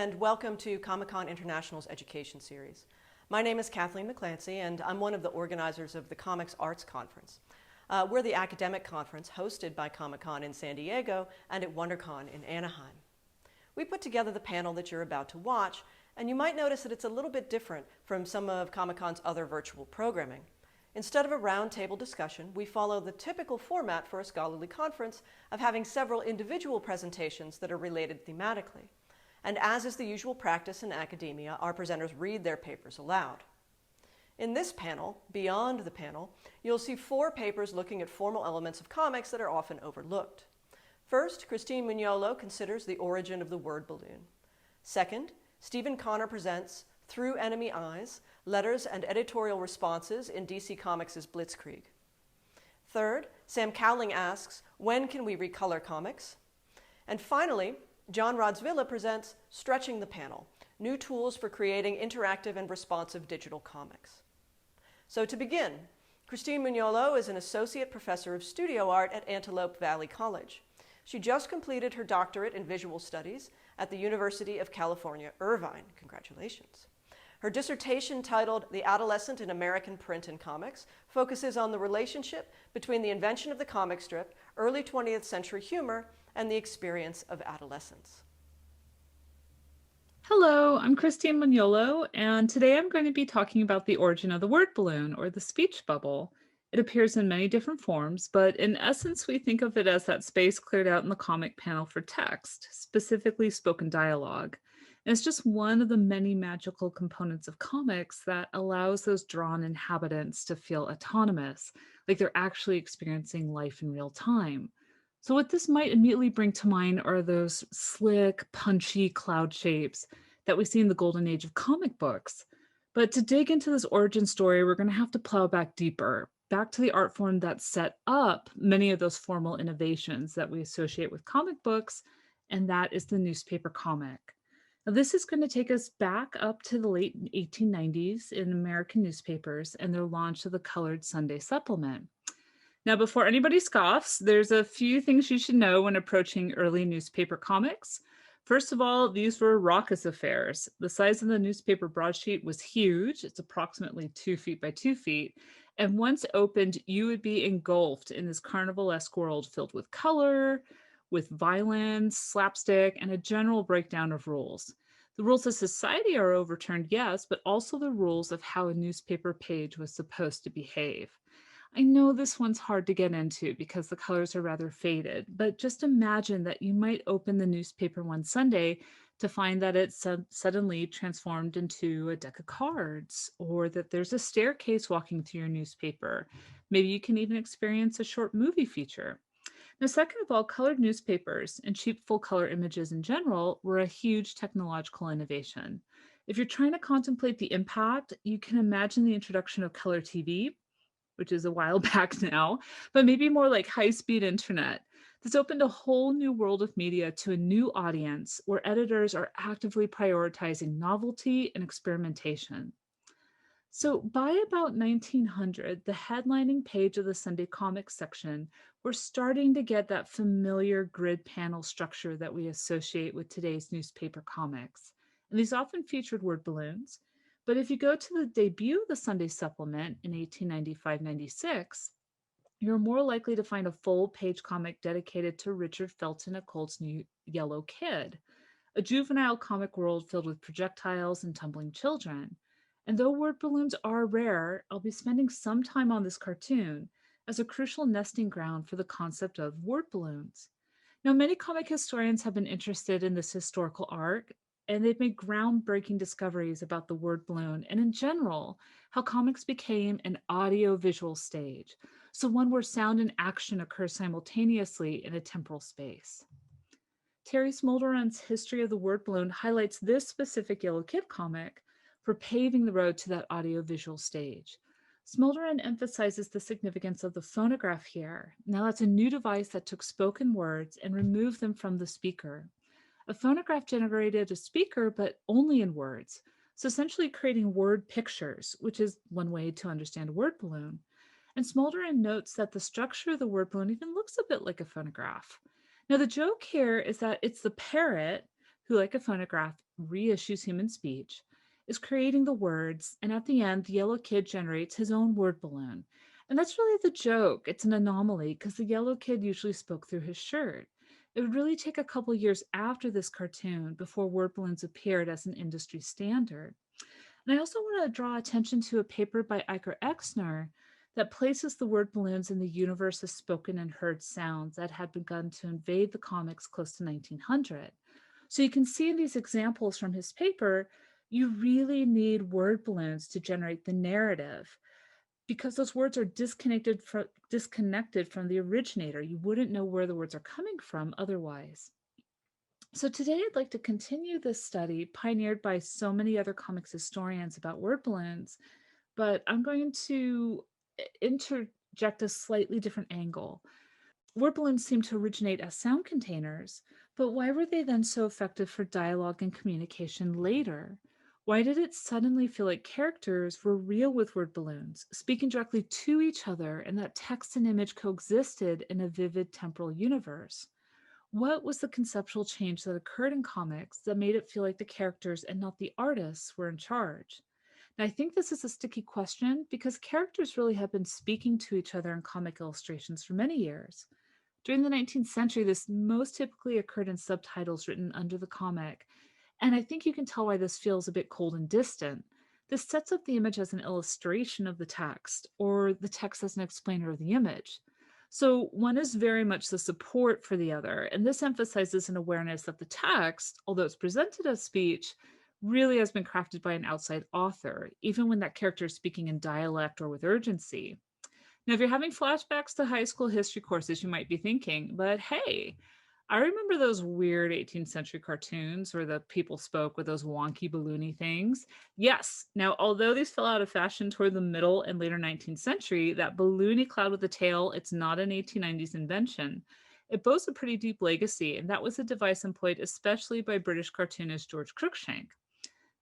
and welcome to Comic-Con International's Education Series. My name is Kathleen McClancy, and I'm one of the organizers of the Comics Arts Conference. We're the academic conference hosted by Comic-Con in San Diego and at WonderCon in Anaheim. We put together the panel that you're about to watch, and you might notice that it's a little bit different from some of Comic-Con's other virtual programming. Instead of a roundtable discussion, we follow the typical format for a scholarly conference of having several individual presentations that are related thematically. And as is the usual practice in academia, our presenters read their papers aloud. In this panel, beyond the panel, you'll see 4 papers looking at formal elements of comics that are often overlooked. First, Christine Mugnolo considers the origin of the word balloon. Second, Stephen Connor presents Through Enemy Eyes, Letters and Editorial Responses in DC Comics' Blitzkrieg. Third, Sam Cowling asks, when can we recolor comics? And finally, John Rodzvilla presents Stretching the Panel, New Tools for Creating Interactive and Responsive Digital Comics. So to begin, Christine Mugnolo is an associate professor of studio art at Antelope Valley College. She just completed her doctorate in visual studies at the University of California, Irvine. Congratulations. Her dissertation, titled The Adolescent in American Print and Comics, focuses on the relationship between the invention of the comic strip, early 20th century humor, and the experience of adolescence. Hello, I'm Christine Mugnolo, and today I'm going to be talking about the origin of the word balloon, or the speech bubble. It appears in many different forms, but in essence, we think of it as that space cleared out in the comic panel for text, specifically spoken dialogue. And it's just one of the many magical components of comics that allows those drawn inhabitants to feel autonomous, like they're actually experiencing life in real time. So what this might immediately bring to mind are those slick, punchy cloud shapes that we see in the golden age of comic books. But to dig into this origin story, we're going to have to plow back deeper, back to the art form that set up many of those formal innovations that we associate with comic books, and that is the newspaper comic. Now, this is going to take us back up to the late 1890s in American newspapers and their launch of the colored Sunday supplement. Now, before anybody scoffs, there's a few things you should know when approaching early newspaper comics. First of all, these were raucous affairs. The size of the newspaper broadsheet was huge. It's approximately 2 feet by 2 feet. And once opened, you would be engulfed in this carnivalesque world filled with color, with violence, slapstick, and a general breakdown of rules. The rules of society are overturned, yes, but also the rules of how a newspaper page was supposed to behave. I know this one's hard to get into because the colors are rather faded, but just imagine that you might open the newspaper one Sunday to find that it's suddenly transformed into a deck of cards, or that there's a staircase walking through your newspaper. Maybe you can even experience a short movie feature. Now, second of all, colored newspapers and cheap full-color images in general were a huge technological innovation. If you're trying to contemplate the impact, you can imagine the introduction of color TV, which is a while back now, but maybe more like high-speed internet. This opened a whole new world of media to a new audience where editors are actively prioritizing novelty and experimentation. So by about 1900, the headlining page of the Sunday Comics section, we're starting to get that familiar grid panel structure that we associate with today's newspaper comics. And these often featured word balloons. But if you go to the debut of the Sunday Supplement in 1895-96, you're more likely to find a full-page comic dedicated to Richard Felton Colt's new Yellow Kid, a juvenile comic world filled with projectiles and tumbling children. And though word balloons are rare, I'll be spending some time on this cartoon as a crucial nesting ground for the concept of word balloons. Now, many comic historians have been interested in this historical arc, and they've made groundbreaking discoveries about the word balloon and, in general, how comics became an audio-visual stage, so one where sound and action occur simultaneously in a temporal space. Terry Smolderon's History of the Word Balloon highlights this specific Yellow Kid comic for paving the road to that audio-visual stage. Smolderon emphasizes the significance of the phonograph here. Now, that's a new device that took spoken words and removed them from the speaker. A phonograph generated a speaker, but only in words, so essentially creating word pictures, which is one way to understand a word balloon. And Smolderon notes that the structure of the word balloon even looks a bit like a phonograph. Now, the joke here is that it's the parrot who, like a phonograph, reissues human speech, is creating the words, and at the end, the yellow kid generates his own word balloon. And that's really the joke. It's an anomaly because the yellow kid usually spoke through his shirt. It would really take a couple years after this cartoon before word balloons appeared as an industry standard. And I also want to draw attention to a paper by Iker Exner that places the word balloons in the universe of spoken and heard sounds that had begun to invade the comics close to 1900. So you can see in these examples from his paper, you really need word balloons to generate the narrative because those words are disconnected from the originator. You wouldn't know where the words are coming from otherwise. So today I'd like to continue this study pioneered by so many other comics historians about word balloons, but I'm going to interject a slightly different angle. Word balloons seem to originate as sound containers, but why were they then so effective for dialogue and communication later? Why did it suddenly feel like characters were real with word balloons, speaking directly to each other, and that text and image coexisted in a vivid temporal universe? What was the conceptual change that occurred in comics that made it feel like the characters and not the artists were in charge? And I think this is a sticky question because characters really have been speaking to each other in comic illustrations for many years. During the 19th century, this most typically occurred in subtitles written under the comic. And I think you can tell why this feels a bit cold and distant. This sets up the image as an illustration of the text, or the text as an explainer of the image. So one is very much the support for the other, and this emphasizes an awareness that the text, although it's presented as speech, really has been crafted by an outside author, even when that character is speaking in dialect or with urgency. Now, if you're having flashbacks to high school history courses, you might be thinking, but hey, I remember those weird 18th century cartoons where the people spoke with those wonky balloony things. Yes. Now, although these fell out of fashion toward the middle and later 19th century, that balloony cloud with a tail, it's not an 1890s invention. It boasts a pretty deep legacy, and that was a device employed especially by British cartoonist George Cruikshank.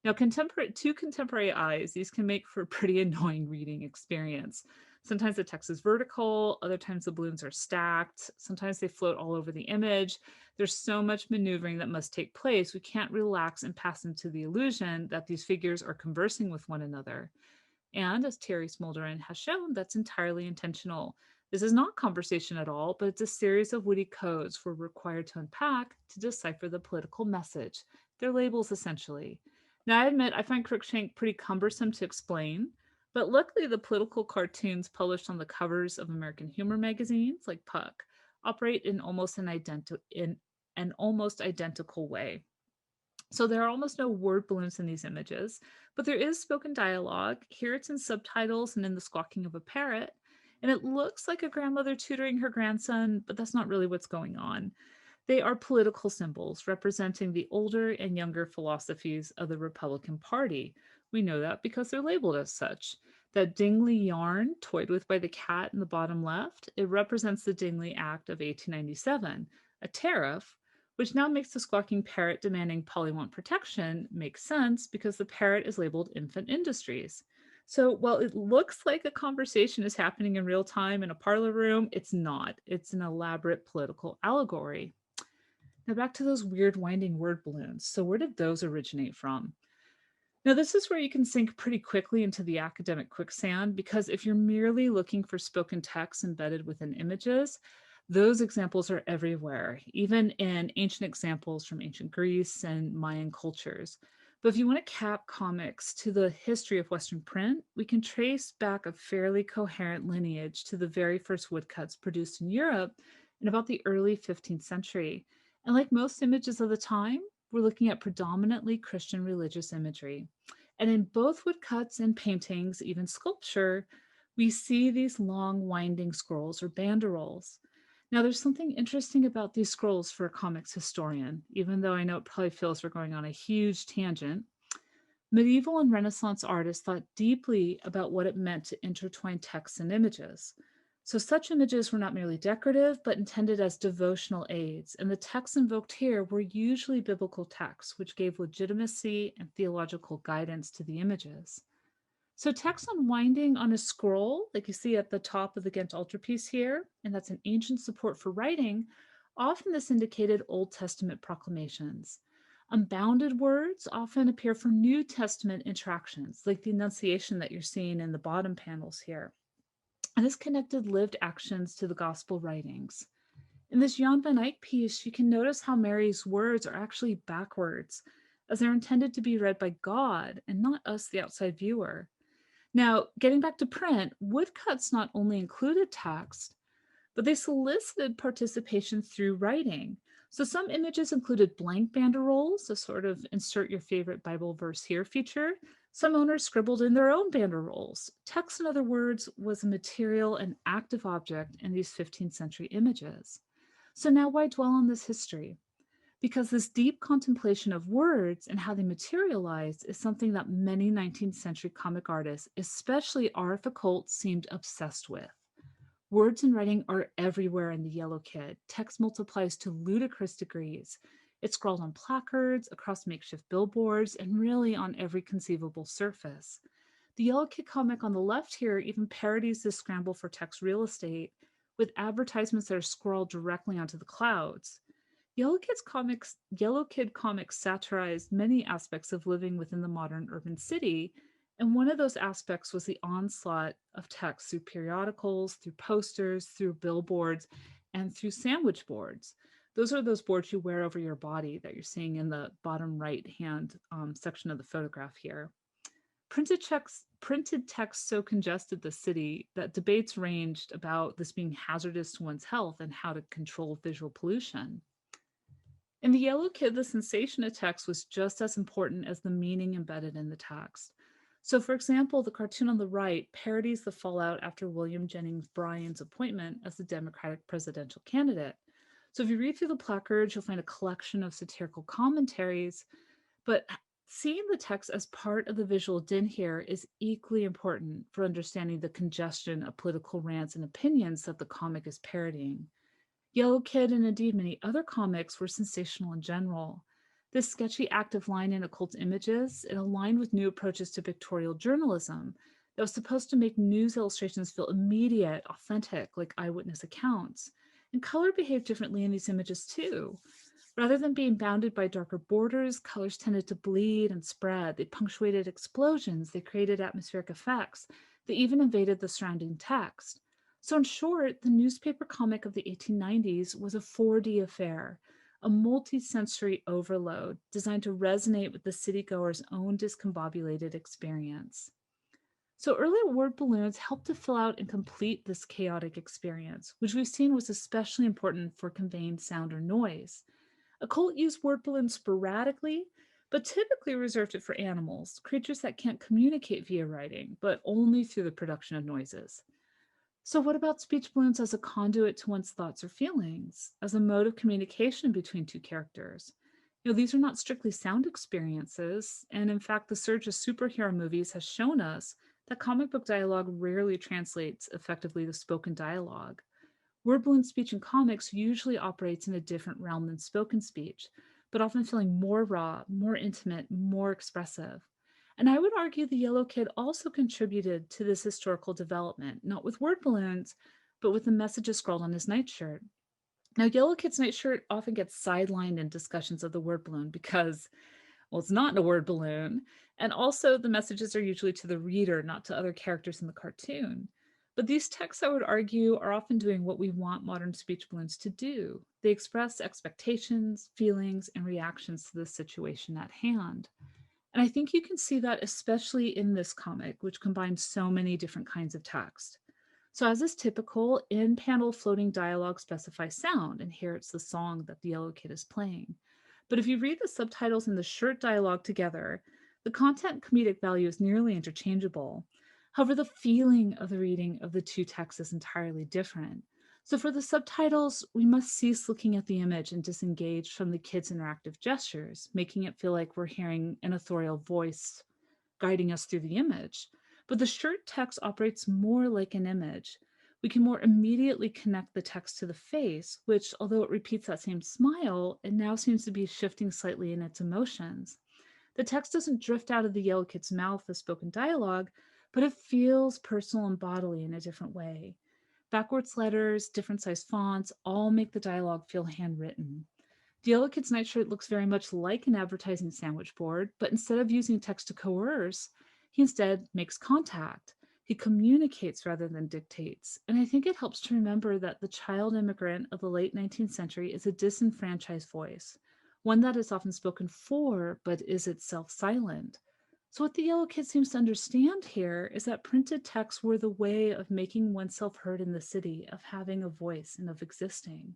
Now, to contemporary eyes, these can make for a pretty annoying reading experience. Sometimes the text is vertical, other times the balloons are stacked, sometimes they float all over the image. There's so much maneuvering that must take place, we can't relax and pass into the illusion that these figures are conversing with one another. And as Terry Smolderin has shown, that's entirely intentional. This is not conversation at all, but it's a series of witty codes we're required to unpack to decipher the political message. They're labels, essentially. Now, I admit I find Cruikshank pretty cumbersome to explain, but luckily the political cartoons published on the covers of American humor magazines like Puck operate in an almost identical way. So there are almost no word balloons in these images, but there is spoken dialogue. Here it's in subtitles and in the squawking of a parrot. And it looks like a grandmother tutoring her grandson, but that's not really what's going on. They are political symbols representing the older and younger philosophies of the Republican Party. We know that because they're labeled as such. That Dingley yarn, toyed with by the cat in the bottom left, it represents the Dingley Act of 1897, a tariff, which now makes the squawking parrot demanding Polly want protection make sense because the parrot is labeled infant industries. So while it looks like a conversation is happening in real time in a parlor room, it's not. It's an elaborate political allegory. Now back to those weird winding word balloons. So where did those originate from? Now this is where you can sink pretty quickly into the academic quicksand because if you're merely looking for spoken text embedded within images, those examples are everywhere, even in ancient examples from ancient Greece and Mayan cultures. But if you want to cap comics to the history of Western print, we can trace back a fairly coherent lineage to the very first woodcuts produced in Europe in about the early 15th century. And like most images of the time, we're looking at predominantly Christian religious imagery. And in both woodcuts and paintings, even sculpture, we see these long winding scrolls or banderoles. Now, there's something interesting about these scrolls for a comics historian, even though I know it probably feels we're going on a huge tangent. Medieval and Renaissance artists thought deeply about what it meant to intertwine texts and images. So such images were not merely decorative, but intended as devotional aids, and the texts invoked here were usually biblical texts, which gave legitimacy and theological guidance to the images. So text unwinding on a scroll, like you see at the top of the Ghent altarpiece here, and that's an ancient support for writing, often this indicated Old Testament proclamations. Unbounded words often appear for New Testament interactions, like the Annunciation that you're seeing in the bottom panels here. And this connected lived actions to the gospel writings. In this Jan van Eyck piece, you can notice how Mary's words are actually backwards, as they're intended to be read by God and not us, the outside viewer. Now, getting back to print, woodcuts not only included text, but they solicited participation through writing. So some images included blank banderoles, a sort of insert your favorite Bible verse here feature. Some owners scribbled in their own banderoles. Text, in other words, was a material and active object in these 15th century images. So now why dwell on this history? Because this deep contemplation of words and how they materialize is something that many 19th century comic artists, especially R. Foucault, seemed obsessed with. Words and writing are everywhere in The Yellow Kid. Text multiplies to ludicrous degrees. It's scrawled on placards, across makeshift billboards, and really on every conceivable surface. The Yellow Kid comic on the left here even parodies this scramble for text real estate with advertisements that are scrawled directly onto the clouds. Yellow Kid comics satirized many aspects of living within the modern urban city, and one of those aspects was the onslaught of text through periodicals, through posters, through billboards, and through sandwich boards. Those are those boards you wear over your body that you're seeing in the bottom right-hand section of the photograph here. Printed text so congested the city that debates ranged about this being hazardous to one's health and how to control visual pollution. In The Yellow Kid, the sensation of text was just as important as the meaning embedded in the text. So, for example, the cartoon on the right parodies the fallout after William Jennings Bryan's appointment as the Democratic presidential candidate. So, if you read through the placards, you'll find a collection of satirical commentaries, but seeing the text as part of the visual din here is equally important for understanding the congestion of political rants and opinions that the comic is parodying. Yellow Kid and indeed many other comics were sensational in general. This sketchy active line in occult images, it aligned with new approaches to pictorial journalism that was supposed to make news illustrations feel immediate, authentic, like eyewitness accounts. And color behaved differently in these images too. Rather than being bounded by darker borders, colors tended to bleed and spread. They punctuated explosions, they created atmospheric effects, they even invaded the surrounding text. So in short, the newspaper comic of the 1890s was a 4D affair, a multi-sensory overload designed to resonate with the citygoer's own discombobulated experience. So early word balloons helped to fill out and complete this chaotic experience, which we've seen was especially important for conveying sound or noise. Occult used word balloons sporadically, but typically reserved it for animals, creatures that can't communicate via writing, but only through the production of noises. So what about speech balloons as a conduit to one's thoughts or feelings, as a mode of communication between two characters? These are not strictly sound experiences, and in fact, the surge of superhero movies has shown us that comic book dialogue rarely translates effectively to spoken dialogue. Word balloon speech in comics usually operates in a different realm than spoken speech, but often feeling more raw, more intimate, more expressive. And I would argue the Yellow Kid also contributed to this historical development, not with word balloons, but with the messages scrawled on his nightshirt. Now, Yellow Kid's nightshirt often gets sidelined in discussions of the word balloon because, well, it's not a word balloon. And also, the messages are usually to the reader, not to other characters in the cartoon. But these texts, I would argue, are often doing what we want modern speech balloons to do. They express expectations, feelings, and reactions to the situation at hand. And I think you can see that especially in this comic, which combines so many different kinds of text. So as is typical, in-panel floating dialogue specifies sound, and here it's the song that the Yellow Kid is playing. But if you read the subtitles and the shirt dialogue together, the content comedic value is nearly interchangeable. However, the feeling of the reading of the two texts is entirely different. So for the subtitles, we must cease looking at the image and disengage from the kid's interactive gestures, making it feel like we're hearing an authorial voice guiding us through the image. But the shirt text operates more like an image. We can more immediately connect the text to the face, which, although it repeats that same smile, it now seems to be shifting slightly in its emotions. The text doesn't drift out of the Yellow Kid's mouth as spoken dialogue, but it feels personal and bodily in a different way. Backwards letters, different size fonts, all make the dialogue feel handwritten. The Yellow Kid's nightshirt looks very much like an advertising sandwich board, but instead of using text to coerce, he instead makes contact. He communicates rather than dictates. And I think it helps to remember that the child immigrant of the late 19th century is a disenfranchised voice, one that is often spoken for, but is itself silent. So, what the Yellow Kid seems to understand here is that printed texts were the way of making oneself heard in the city, of having a voice, and of existing.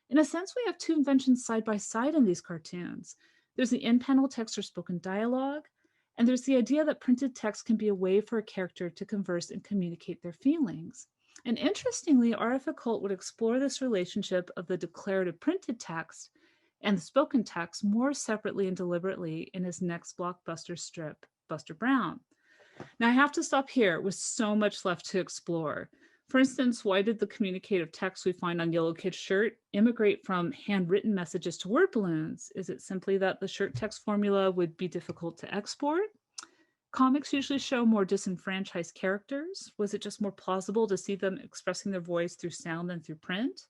In a sense, we have two inventions side by side in these cartoons. There's the in panel text or spoken dialogue, and there's the idea that printed text can be a way for a character to converse and communicate their feelings. And interestingly, R.F. Occult would explore this relationship of the declarative printed text and the spoken text more separately and deliberately in his next blockbuster strip, Buster Brown. Now, I have to stop here with so much left to explore. For instance, why did the communicative text we find on Yellow Kid's shirt immigrate from handwritten messages to word balloons? Is it simply that the shirt text formula would be difficult to export? Comics usually show more disenfranchised characters. Was it just more plausible to see them expressing their voice through sound than through print?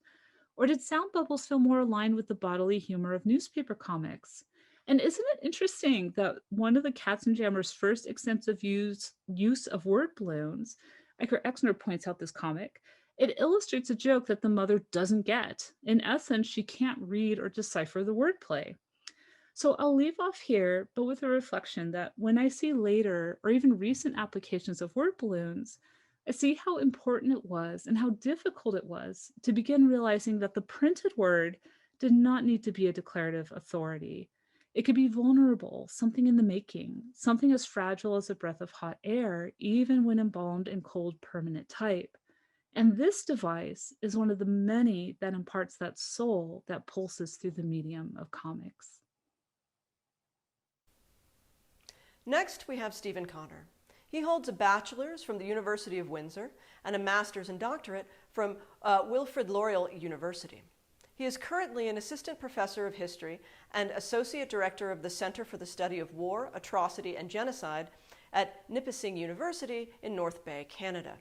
Or did sound bubbles feel more aligned with the bodily humor of newspaper comics? And isn't it interesting that one of the Katzenjammer's first extensive use of word balloons, Iker Exner points out this comic, it illustrates a joke that the mother doesn't get. In essence, she can't read or decipher the wordplay. So I'll leave off here, but with a reflection that when I see later or even recent applications of word balloons, I see how important it was and how difficult it was to begin realizing that the printed word did not need to be a declarative authority. It could be vulnerable, something in the making, something as fragile as a breath of hot air, even when embalmed in cold permanent type. And this device is one of the many that imparts that soul that pulses through the medium of comics. Next, we have Stephen Connor. He holds a bachelor's from the University of Windsor and a master's and doctorate from Wilfrid Laurier University. He is currently an assistant professor of history and associate director of the Center for the Study of War, Atrocity, and Genocide at Nipissing University in North Bay, Canada.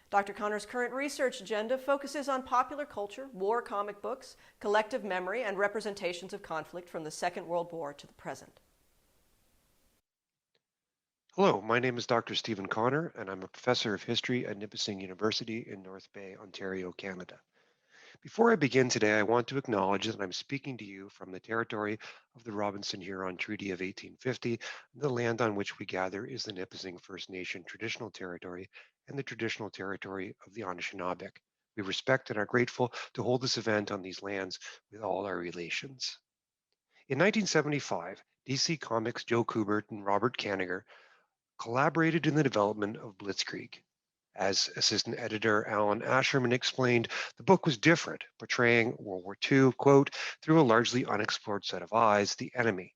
Dr. Connor's current research agenda focuses on popular culture, war comic books, collective memory, and representations of conflict from the Second World War to the present. Hello, my name is Dr. Stephen Connor, and I'm a professor of history at Nipissing University in North Bay, Ontario, Canada. Before I begin today, I want to acknowledge that I'm speaking to you from the territory of the Robinson-Huron Treaty of 1850. The land on which we gather is the Nipissing First Nation traditional territory and the traditional territory of the Anishinaabe. We respect and are grateful to hold this event on these lands with all our relations. In 1975, DC Comics' Joe Kubert and Robert Kanigher collaborated in the development of Blitzkrieg. As assistant editor Alan Asherman explained, the book was different, portraying World War II, quote, through a largely unexplored set of eyes, the enemy.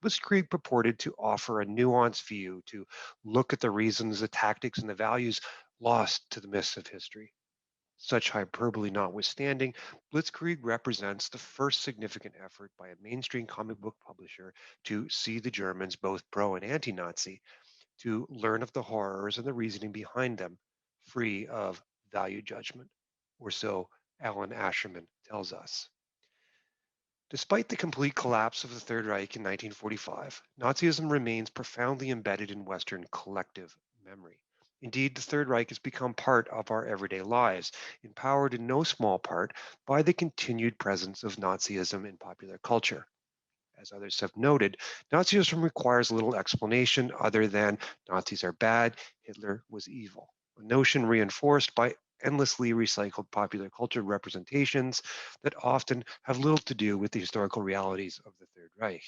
Blitzkrieg purported to offer a nuanced view, to look at the reasons, the tactics, and the values lost to the mists of history. Such hyperbole notwithstanding, Blitzkrieg represents the first significant effort by a mainstream comic book publisher to see the Germans, both pro and anti-Nazi, to learn of the horrors and the reasoning behind them, free of value judgment, or so Alan Asherman tells us. Despite the complete collapse of the Third Reich in 1945, Nazism remains profoundly embedded in Western collective memory. Indeed, the Third Reich has become part of our everyday lives, empowered in no small part by the continued presence of Nazism in popular culture. As others have noted, Nazism requires little explanation other than Nazis are bad, Hitler was evil, a notion reinforced by endlessly recycled popular culture representations that often have little to do with the historical realities of the Third Reich.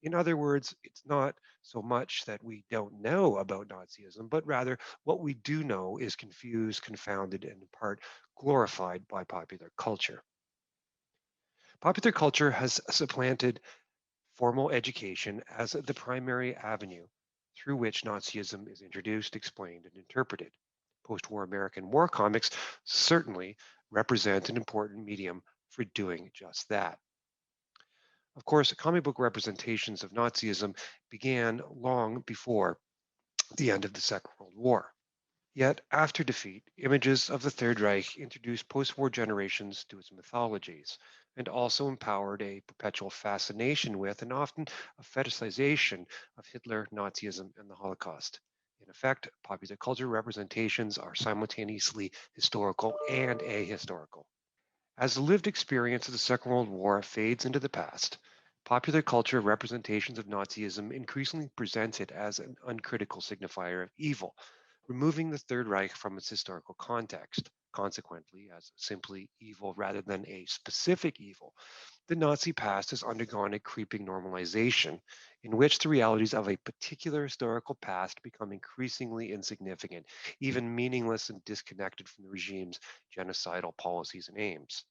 In other words, it's not so much that we don't know about Nazism, but rather what we do know is confused, confounded, and in part glorified by popular culture. Popular culture has supplanted formal education as the primary avenue through which Nazism is introduced, explained, and interpreted. Post-war American war comics certainly represent an important medium for doing just that. Of course, comic book representations of Nazism began long before the end of the Second World War. Yet, after defeat, images of the Third Reich introduced post-war generations to its mythologies, and also empowered a perpetual fascination with and often a fetishization of Hitler, Nazism, and the Holocaust. In effect, popular culture representations are simultaneously historical and ahistorical. As the lived experience of the Second World War fades into the past, popular culture representations of Nazism increasingly present it as an uncritical signifier of evil, removing the Third Reich from its historical context. Consequently, as simply evil rather than a specific evil, the Nazi past has undergone a creeping normalization in which the realities of a particular historical past become increasingly insignificant, even meaningless and disconnected from the regime's genocidal policies and aims.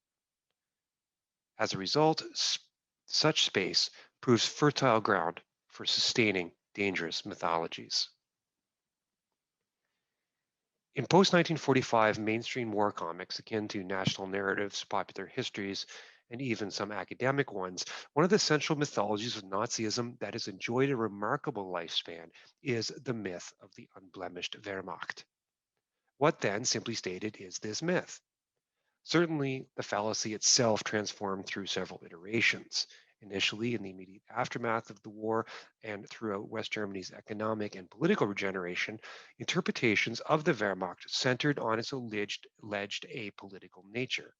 As a result, such space proves fertile ground for sustaining dangerous mythologies. In post 1945 mainstream war comics, akin to national narratives, popular histories, and even some academic ones, one of the central mythologies of Nazism that has enjoyed a remarkable lifespan is the myth of the unblemished Wehrmacht. What then, simply stated, is this myth? Certainly, the fallacy itself transformed through several iterations. Initially, in the immediate aftermath of the war and throughout West Germany's economic and political regeneration, interpretations of the Wehrmacht centered on its alleged apolitical nature,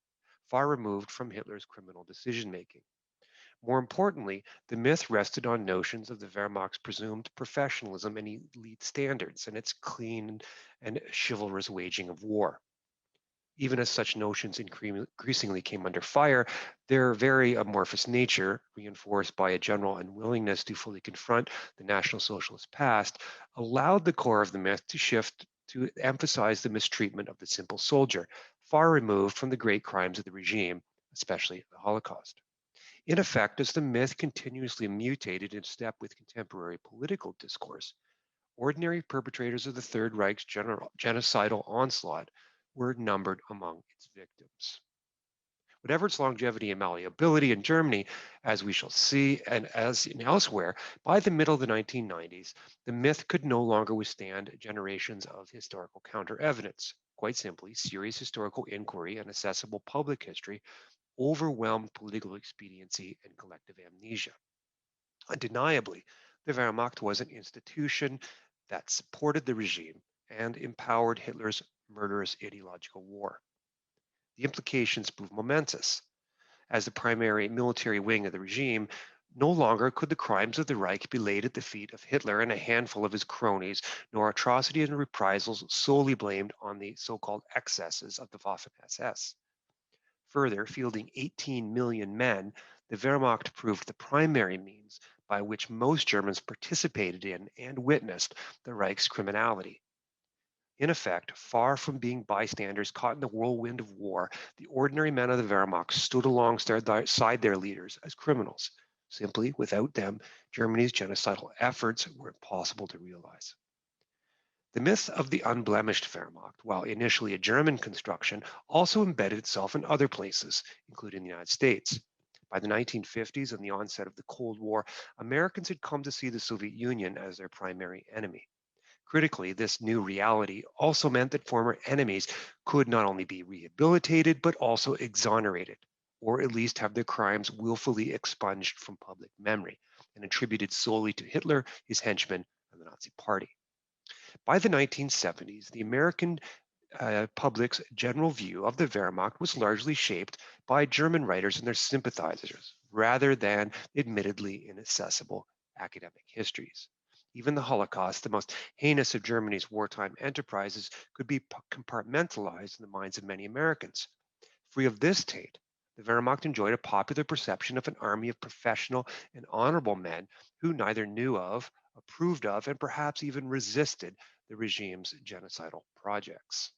far removed from Hitler's criminal decision making. More importantly, the myth rested on notions of the Wehrmacht's presumed professionalism and elite standards and its clean and chivalrous waging of war. Even as such notions increasingly came under fire, their very amorphous nature, reinforced by a general unwillingness to fully confront the National Socialist past, allowed the core of the myth to shift to emphasize the mistreatment of the simple soldier, far removed from the great crimes of the regime, especially the Holocaust. In effect, as the myth continuously mutated in step with contemporary political discourse, ordinary perpetrators of the Third Reich's genocidal onslaught were numbered among its victims. Whatever its longevity and malleability in Germany, as we shall see, and as in elsewhere, by the middle of the 1990s, the myth could no longer withstand generations of historical counter-evidence. Quite simply, serious historical inquiry and accessible public history overwhelmed political expediency and collective amnesia. Undeniably, the Wehrmacht was an institution that supported the regime and empowered Hitler's murderous ideological war. The implications proved momentous. As the primary military wing of the regime, no longer could the crimes of the Reich be laid at the feet of Hitler and a handful of his cronies, nor atrocities and reprisals solely blamed on the so-called excesses of the Waffen-SS. Further, fielding 18 million men, the Wehrmacht proved the primary means by which most Germans participated in and witnessed the Reich's criminality. In effect, far from being bystanders caught in the whirlwind of war, the ordinary men of the Wehrmacht stood alongside their leaders as criminals. Simply, without them, Germany's genocidal efforts were impossible to realize. The myth of the unblemished Wehrmacht, while initially a German construction, also embedded itself in other places, including the United States. By the 1950s and the onset of the Cold War, Americans had come to see the Soviet Union as their primary enemy. Critically, this new reality also meant that former enemies could not only be rehabilitated, but also exonerated, or at least have their crimes willfully expunged from public memory and attributed solely to Hitler, his henchmen, and the Nazi Party. By the 1970s, the American public's general view of the Wehrmacht was largely shaped by German writers and their sympathizers, rather than admittedly inaccessible academic histories. Even the Holocaust, the most heinous of Germany's wartime enterprises, could be compartmentalized in the minds of many Americans. Free of this taint, the Wehrmacht enjoyed a popular perception of an army of professional and honorable men who neither knew of, approved of, and perhaps even resisted the regime's genocidal projects.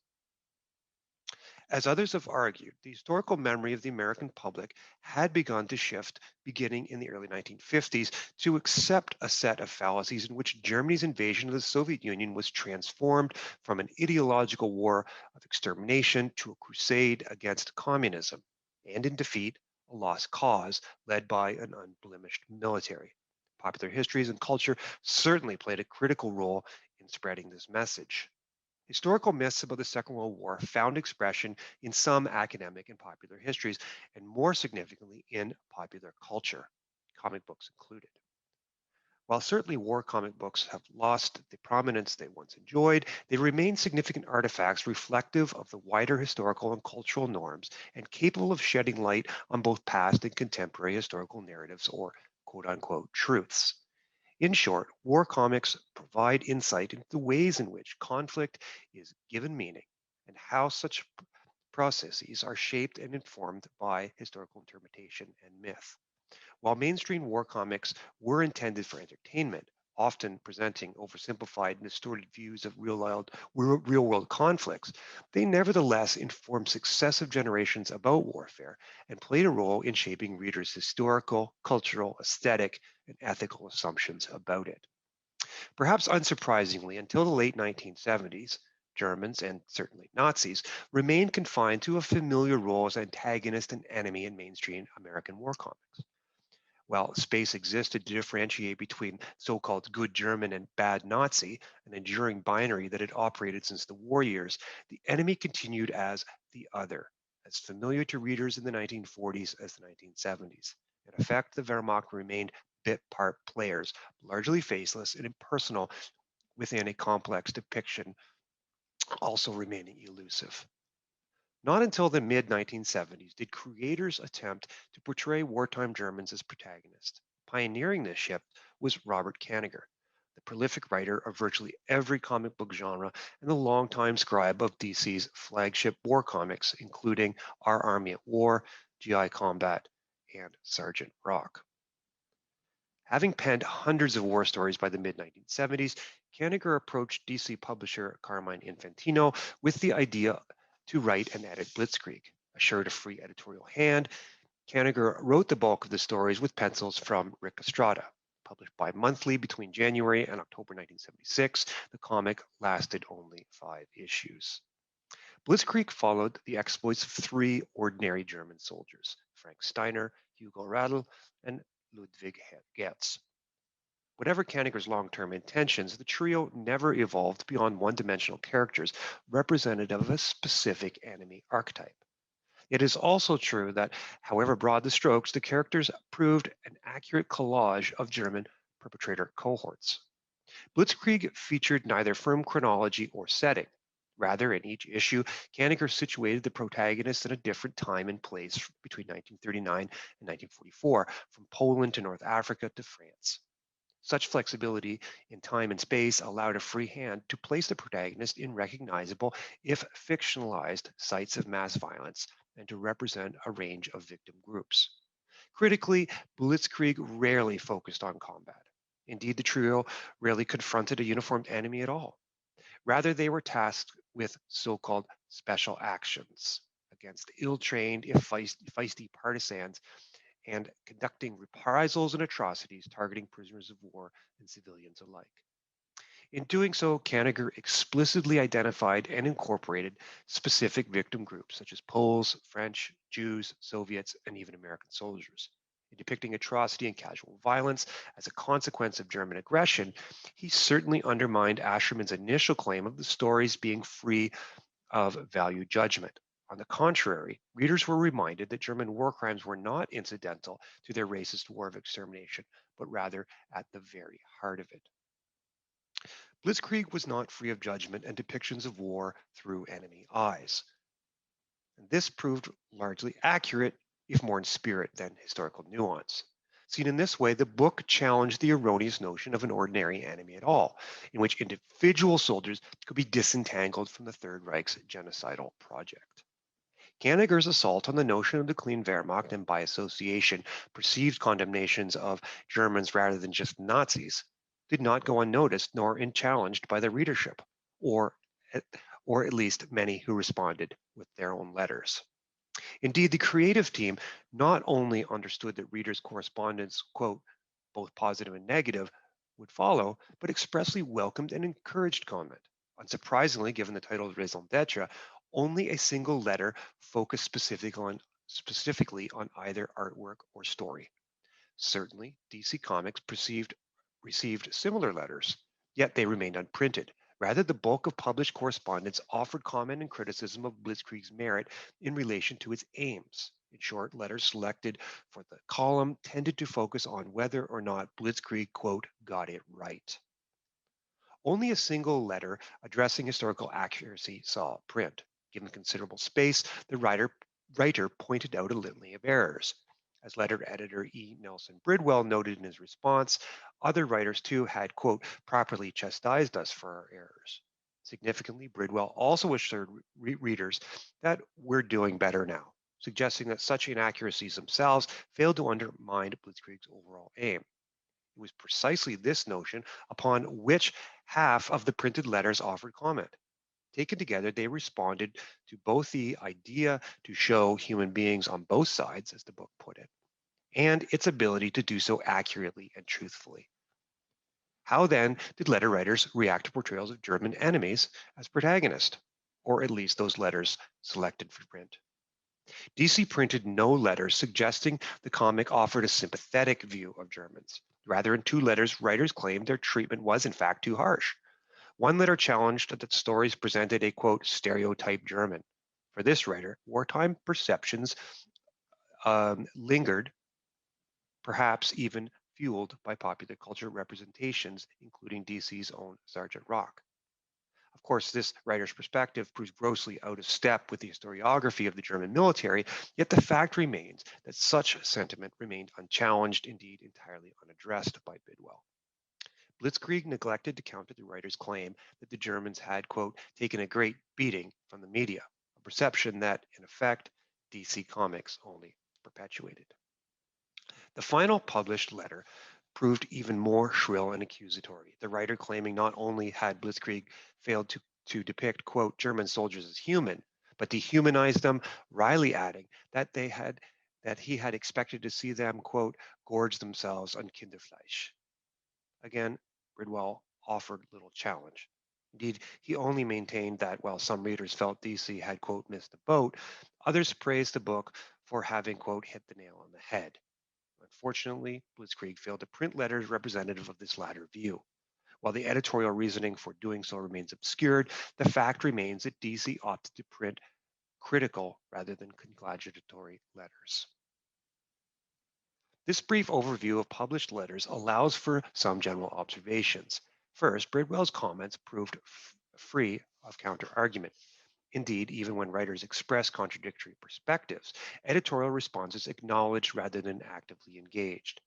As others have argued, the historical memory of the American public had begun to shift beginning in the early 1950s to accept a set of fallacies in which Germany's invasion of the Soviet Union was transformed from an ideological war of extermination to a crusade against communism, and in defeat, a lost cause led by an unblemished military. Popular histories and culture certainly played a critical role in spreading this message. Historical myths about the Second World War found expression in some academic and popular histories, and more significantly in popular culture, comic books included. While certainly war comic books have lost the prominence they once enjoyed, they remain significant artifacts reflective of the wider historical and cultural norms and capable of shedding light on both past and contemporary historical narratives or quote unquote truths. In short, war comics provide insight into the ways in which conflict is given meaning and how such processes are shaped and informed by historical interpretation and myth. While mainstream war comics were intended for entertainment, often presenting oversimplified and distorted views of real-world conflicts, they nevertheless informed successive generations about warfare and played a role in shaping readers' historical, cultural, aesthetic, and ethical assumptions about it. Perhaps unsurprisingly, until the late 1970s, Germans and certainly Nazis remained confined to a familiar role as antagonist and enemy in mainstream American war comics. While space existed to differentiate between so-called good German and bad Nazi, an enduring binary that had operated since the war years, the enemy continued as the other, as familiar to readers in the 1940s as the 1970s. In effect, the Wehrmacht remained bit part players, largely faceless and impersonal within a complex depiction, also remaining elusive. Not until the mid 1970s did creators attempt to portray wartime Germans as protagonists. Pioneering this shift was Robert Kanigher, the prolific writer of virtually every comic book genre and the longtime scribe of DC's flagship war comics, including Our Army at War, GI Combat, and Sergeant Rock. Having penned hundreds of war stories by the mid 1970s, Kanigher approached DC publisher Carmine Infantino with the idea to write and edit Blitzkrieg. Assured a free editorial hand, Kanigher wrote the bulk of the stories with pencils from Rick Estrada. Published bi-monthly between January and October 1976, the comic lasted only 5 issues. Blitzkrieg followed the exploits of 3 ordinary German soldiers, Frank Steiner, Hugo Radl, and Ludwig Getz. Whatever Kanigher's long-term intentions, the trio never evolved beyond one-dimensional characters representative of a specific enemy archetype. It is also true that, however broad the strokes, the characters proved an accurate collage of German perpetrator cohorts. Blitzkrieg featured neither firm chronology or setting. Rather, in each issue, Kanigher situated the protagonist in a different time and place between 1939 and 1944, from Poland to North Africa to France. Such flexibility in time and space allowed a free hand to place the protagonist in recognizable, if fictionalized, sites of mass violence and to represent a range of victim groups. Critically, Blitzkrieg rarely focused on combat. Indeed, the trio rarely confronted a uniformed enemy at all. Rather, they were tasked with so-called special actions against ill-trained, if feisty partisans and conducting reprisals and atrocities targeting prisoners of war and civilians alike. In doing so, Kanigher explicitly identified and incorporated specific victim groups such as Poles, French, Jews, Soviets, and even American soldiers. In depicting atrocity and casual violence as a consequence of German aggression, he certainly undermined Asherman's initial claim of the stories being free of value judgment. On the contrary, readers were reminded that German war crimes were not incidental to their racist war of extermination, but rather at the very heart of it. Blitzkrieg was not free of judgment and depictions of war through enemy eyes. And this proved largely accurate, if more in spirit than historical nuance. Seen in this way, the book challenged the erroneous notion of an ordinary enemy at all, in which individual soldiers could be disentangled from the Third Reich's genocidal project. Kanigher's assault on the notion of the clean Wehrmacht and by association perceived condemnations of Germans rather than just Nazis did not go unnoticed nor unchallenged by the readership, or at least many who responded with their own letters. Indeed, the creative team not only understood that readers' correspondence, quote, both positive and negative, would follow, but expressly welcomed and encouraged comment. Unsurprisingly, given the title Raison d'etre, only a single letter focused specifically on either artwork or story. Certainly, DC Comics received similar letters, yet they remained unprinted, Rather, the bulk of published correspondence offered comment and criticism of Blitzkrieg's merit in relation to its aims. In short, letters selected for the column tended to focus on whether or not Blitzkrieg, quote, got it right. Only a single letter addressing historical accuracy saw print. Given considerable space, the writer pointed out a litany of errors. As letter editor E. Nelson Bridwell noted in his response, other writers too had, quote, properly chastised us for our errors. Significantly, Bridwell also assured readers that we're doing better now, suggesting that such inaccuracies themselves failed to undermine Blitzkrieg's overall aim. It was precisely this notion upon which half of the printed letters offered comment. Taken together, they responded to both the idea to show human beings on both sides, as the book put it, and its ability to do so accurately and truthfully. How then did letter writers react to portrayals of German enemies as protagonists, or at least those letters selected for print? DC printed no letters suggesting the comic offered a sympathetic view of Germans. Rather, in two letters, writers claimed their treatment was in fact too harsh. One letter challenged that the stories presented a, quote, stereotype German. For this writer, wartime perceptions lingered, perhaps even fueled by popular culture representations, including DC's own Sergeant Rock. Of course, this writer's perspective proves grossly out of step with the historiography of the German military, yet the fact remains that such sentiment remained unchallenged, indeed entirely unaddressed by Bidwell. Blitzkrieg neglected to counter the writer's claim that the Germans had, quote, taken a great beating from the media, a perception that, in effect, DC Comics only perpetuated. The final published letter proved even more shrill and accusatory, the writer claiming not only had Blitzkrieg failed to depict, quote, German soldiers as human, but dehumanized them, wryly adding that he had expected to see them, quote, gorge themselves on Kinderfleisch. Again, Bridwell offered little challenge. Indeed, he only maintained that while some readers felt DC had, quote, missed the boat, others praised the book for having, quote, hit the nail on the head. Unfortunately, Blitzkrieg failed to print letters representative of this latter view. While the editorial reasoning for doing so remains obscured, the fact remains that DC opted to print critical rather than congratulatory letters. This brief overview of published letters allows for some general observations. First, Bridwell's comments proved free of counter-argument. Indeed, even when writers express contradictory perspectives, editorial responses acknowledged rather than actively engaged.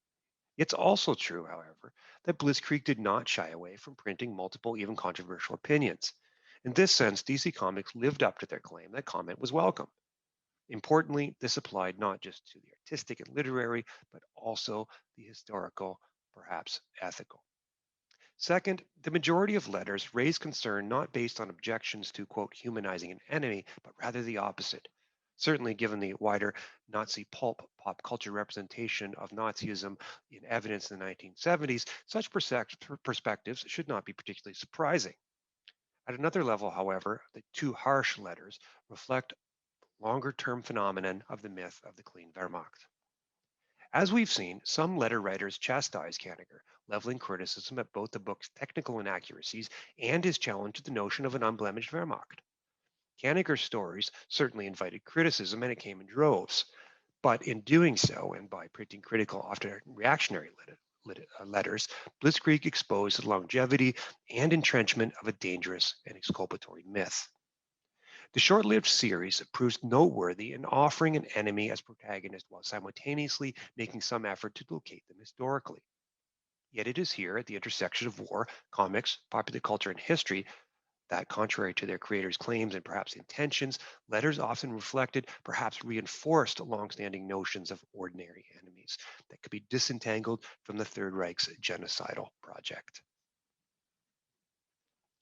It's also true, however, that Blitzkrieg did not shy away from printing multiple, even controversial opinions. In this sense, DC Comics lived up to their claim that comment was welcome. Importantly, this applied not just to the artistic and literary, but also the historical, perhaps ethical. Second, the majority of letters raise concern not based on objections to, quote, humanizing an enemy, but rather the opposite. Certainly, given the wider Nazi pulp pop culture representation of Nazism in evidence in the 1970s, such perspectives should not be particularly surprising. At another level, however, the too harsh letters reflect the longer-term phenomenon of the myth of the clean Wehrmacht. As we've seen, some letter writers chastise Kanigher, leveling criticism at both the book's technical inaccuracies and his challenge to the notion of an unblemished Wehrmacht. Kanigher's stories certainly invited criticism, and it came in droves. But in doing so, and by printing critical, often reactionary letters, Blitzkrieg exposed the longevity and entrenchment of a dangerous and exculpatory myth. The short-lived series proves noteworthy in offering an enemy as protagonist while simultaneously making some effort to locate them historically. Yet it is here at the intersection of war, comics, popular culture, and history that, contrary to their creators' claims and perhaps intentions, letters often reflected, perhaps reinforced long-standing notions of ordinary enemies that could be disentangled from the Third Reich's genocidal project.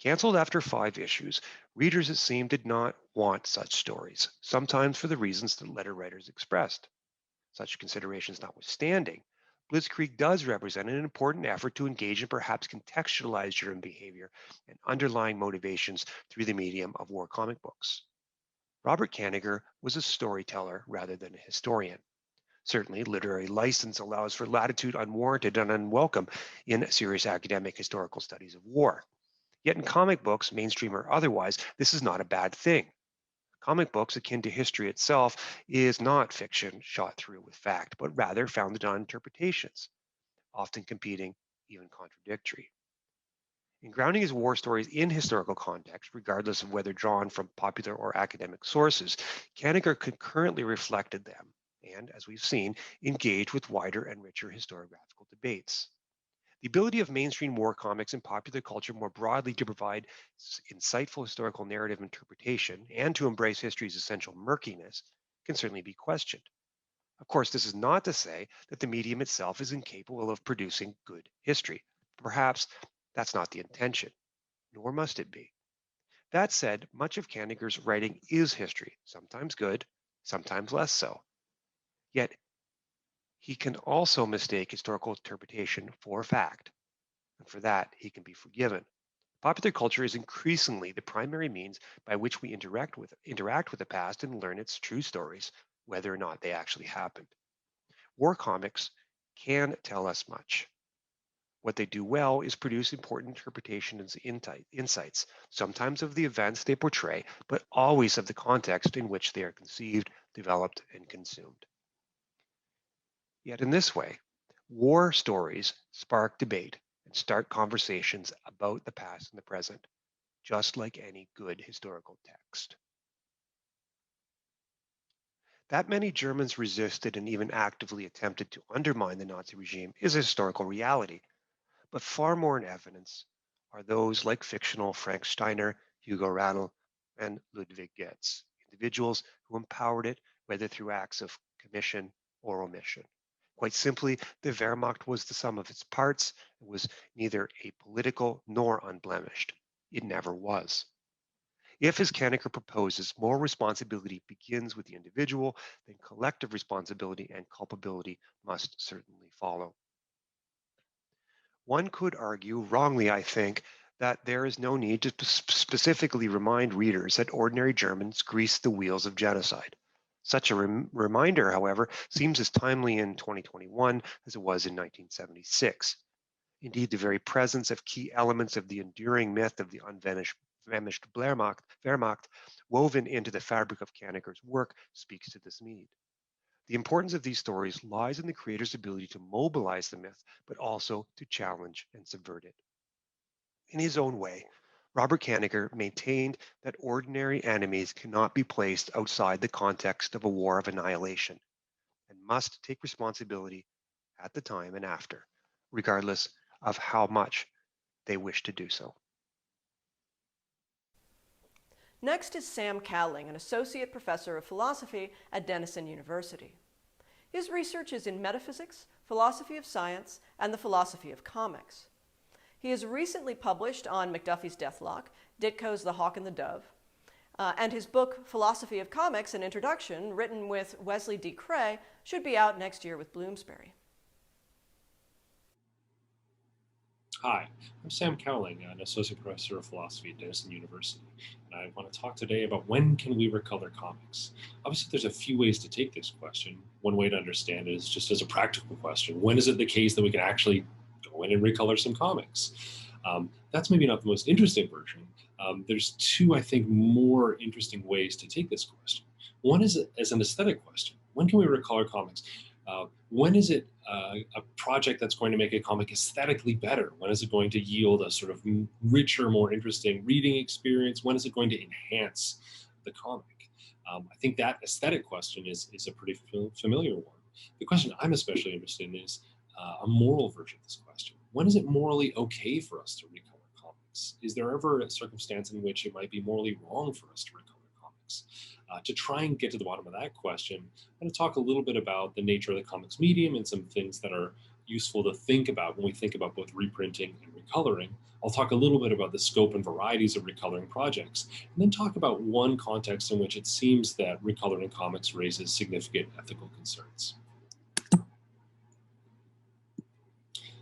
Cancelled after 5 issues, readers, it seemed, did not want such stories, sometimes for the reasons that letter writers expressed. Such considerations notwithstanding, Blitzkrieg does represent an important effort to engage and perhaps contextualize German behavior and underlying motivations through the medium of war comic books. Robert Kanigher was a storyteller rather than a historian. Certainly, literary license allows for latitude unwarranted and unwelcome in serious academic historical studies of war. Yet in comic books, mainstream or otherwise, this is not a bad thing. Comic books, akin to history itself, is not fiction shot through with fact, but rather founded on interpretations, often competing, even contradictory. In grounding his war stories in historical context, regardless of whether drawn from popular or academic sources, Kanigher concurrently reflected them and, as we've seen, engaged with wider and richer historiographical debates. The ability of mainstream war comics and popular culture more broadly to provide insightful historical narrative interpretation and to embrace history's essential murkiness can certainly be questioned. Of course, this is not to say that the medium itself is incapable of producing good history. Perhaps that's not the intention, nor must it be. That said, much of Kanigher's writing is history, sometimes good, sometimes less so. Yet he can also mistake historical interpretation for fact, and for that he can be forgiven. Popular culture is increasingly the primary means by which we interact with the past and learn its true stories, whether or not they actually happened. War comics can tell us much. What they do well is produce important interpretations and insights, sometimes of the events they portray, but always of the context in which they are conceived, developed, and consumed. Yet in this way, war stories spark debate and start conversations about the past and the present, just like any good historical text. That many Germans resisted and even actively attempted to undermine the Nazi regime is a historical reality, but far more in evidence are those like fictional Frank Steiner, Hugo Radl, and Ludwig Goetz, individuals who empowered it, whether through acts of commission or omission. Quite simply, the Wehrmacht was the sum of its parts. It was neither apolitical nor unblemished. It never was. If, as Kanigher proposes, moral responsibility begins with the individual, then collective responsibility and culpability must certainly follow. One could argue, wrongly I think, that there is no need to specifically remind readers that ordinary Germans greased the wheels of genocide. Such a reminder, however, seems as timely in 2021 as it was in 1976. Indeed, the very presence of key elements of the enduring myth of the unvanished Wehrmacht woven into the fabric of Kanigher's work speaks to this need. The importance of these stories lies in the creator's ability to mobilize the myth, but also to challenge and subvert it. In his own way, Robert Kanigher maintained that ordinary enemies cannot be placed outside the context of a war of annihilation and must take responsibility at the time and after, regardless of how much they wish to do so. Next is Sam Cowling, an associate professor of philosophy at Denison University. His research is in metaphysics, philosophy of science, and the philosophy of comics. He has recently published on McDuffie's Deathlock, Ditko's The Hawk and the Dove, and his book, Philosophy of Comics, An Introduction, written with Wesley D. Cray, should be out next year with Bloomsbury. Hi, I'm Sam Cowling, an associate professor of philosophy at Denison University, and I want to talk today about when can we recolor comics. Obviously, there's a few ways to take this question. One way to understand it is just as a practical question. When is it the case that we can actually go in and recolor some comics? That's maybe not the most interesting version. There's two, I think, more interesting ways to take this question. One is as an aesthetic question. When can we recolor comics? When is it a project that's going to make a comic aesthetically better? When is it going to yield a sort of richer, more interesting reading experience? When is it going to enhance the comic? I think that aesthetic question is a pretty familiar one. The question I'm especially interested in is a moral version of this question. When is it morally okay for us to recolor comics? Is there ever a circumstance in which it might be morally wrong for us to recolor comics? To try and get to the bottom of that question, I'm going to talk a little bit about the nature of the comics medium and some things that are useful to think about when we think about both reprinting and recoloring. I'll talk a little bit about the scope and varieties of recoloring projects, and then talk about one context in which it seems that recoloring comics raises significant ethical concerns.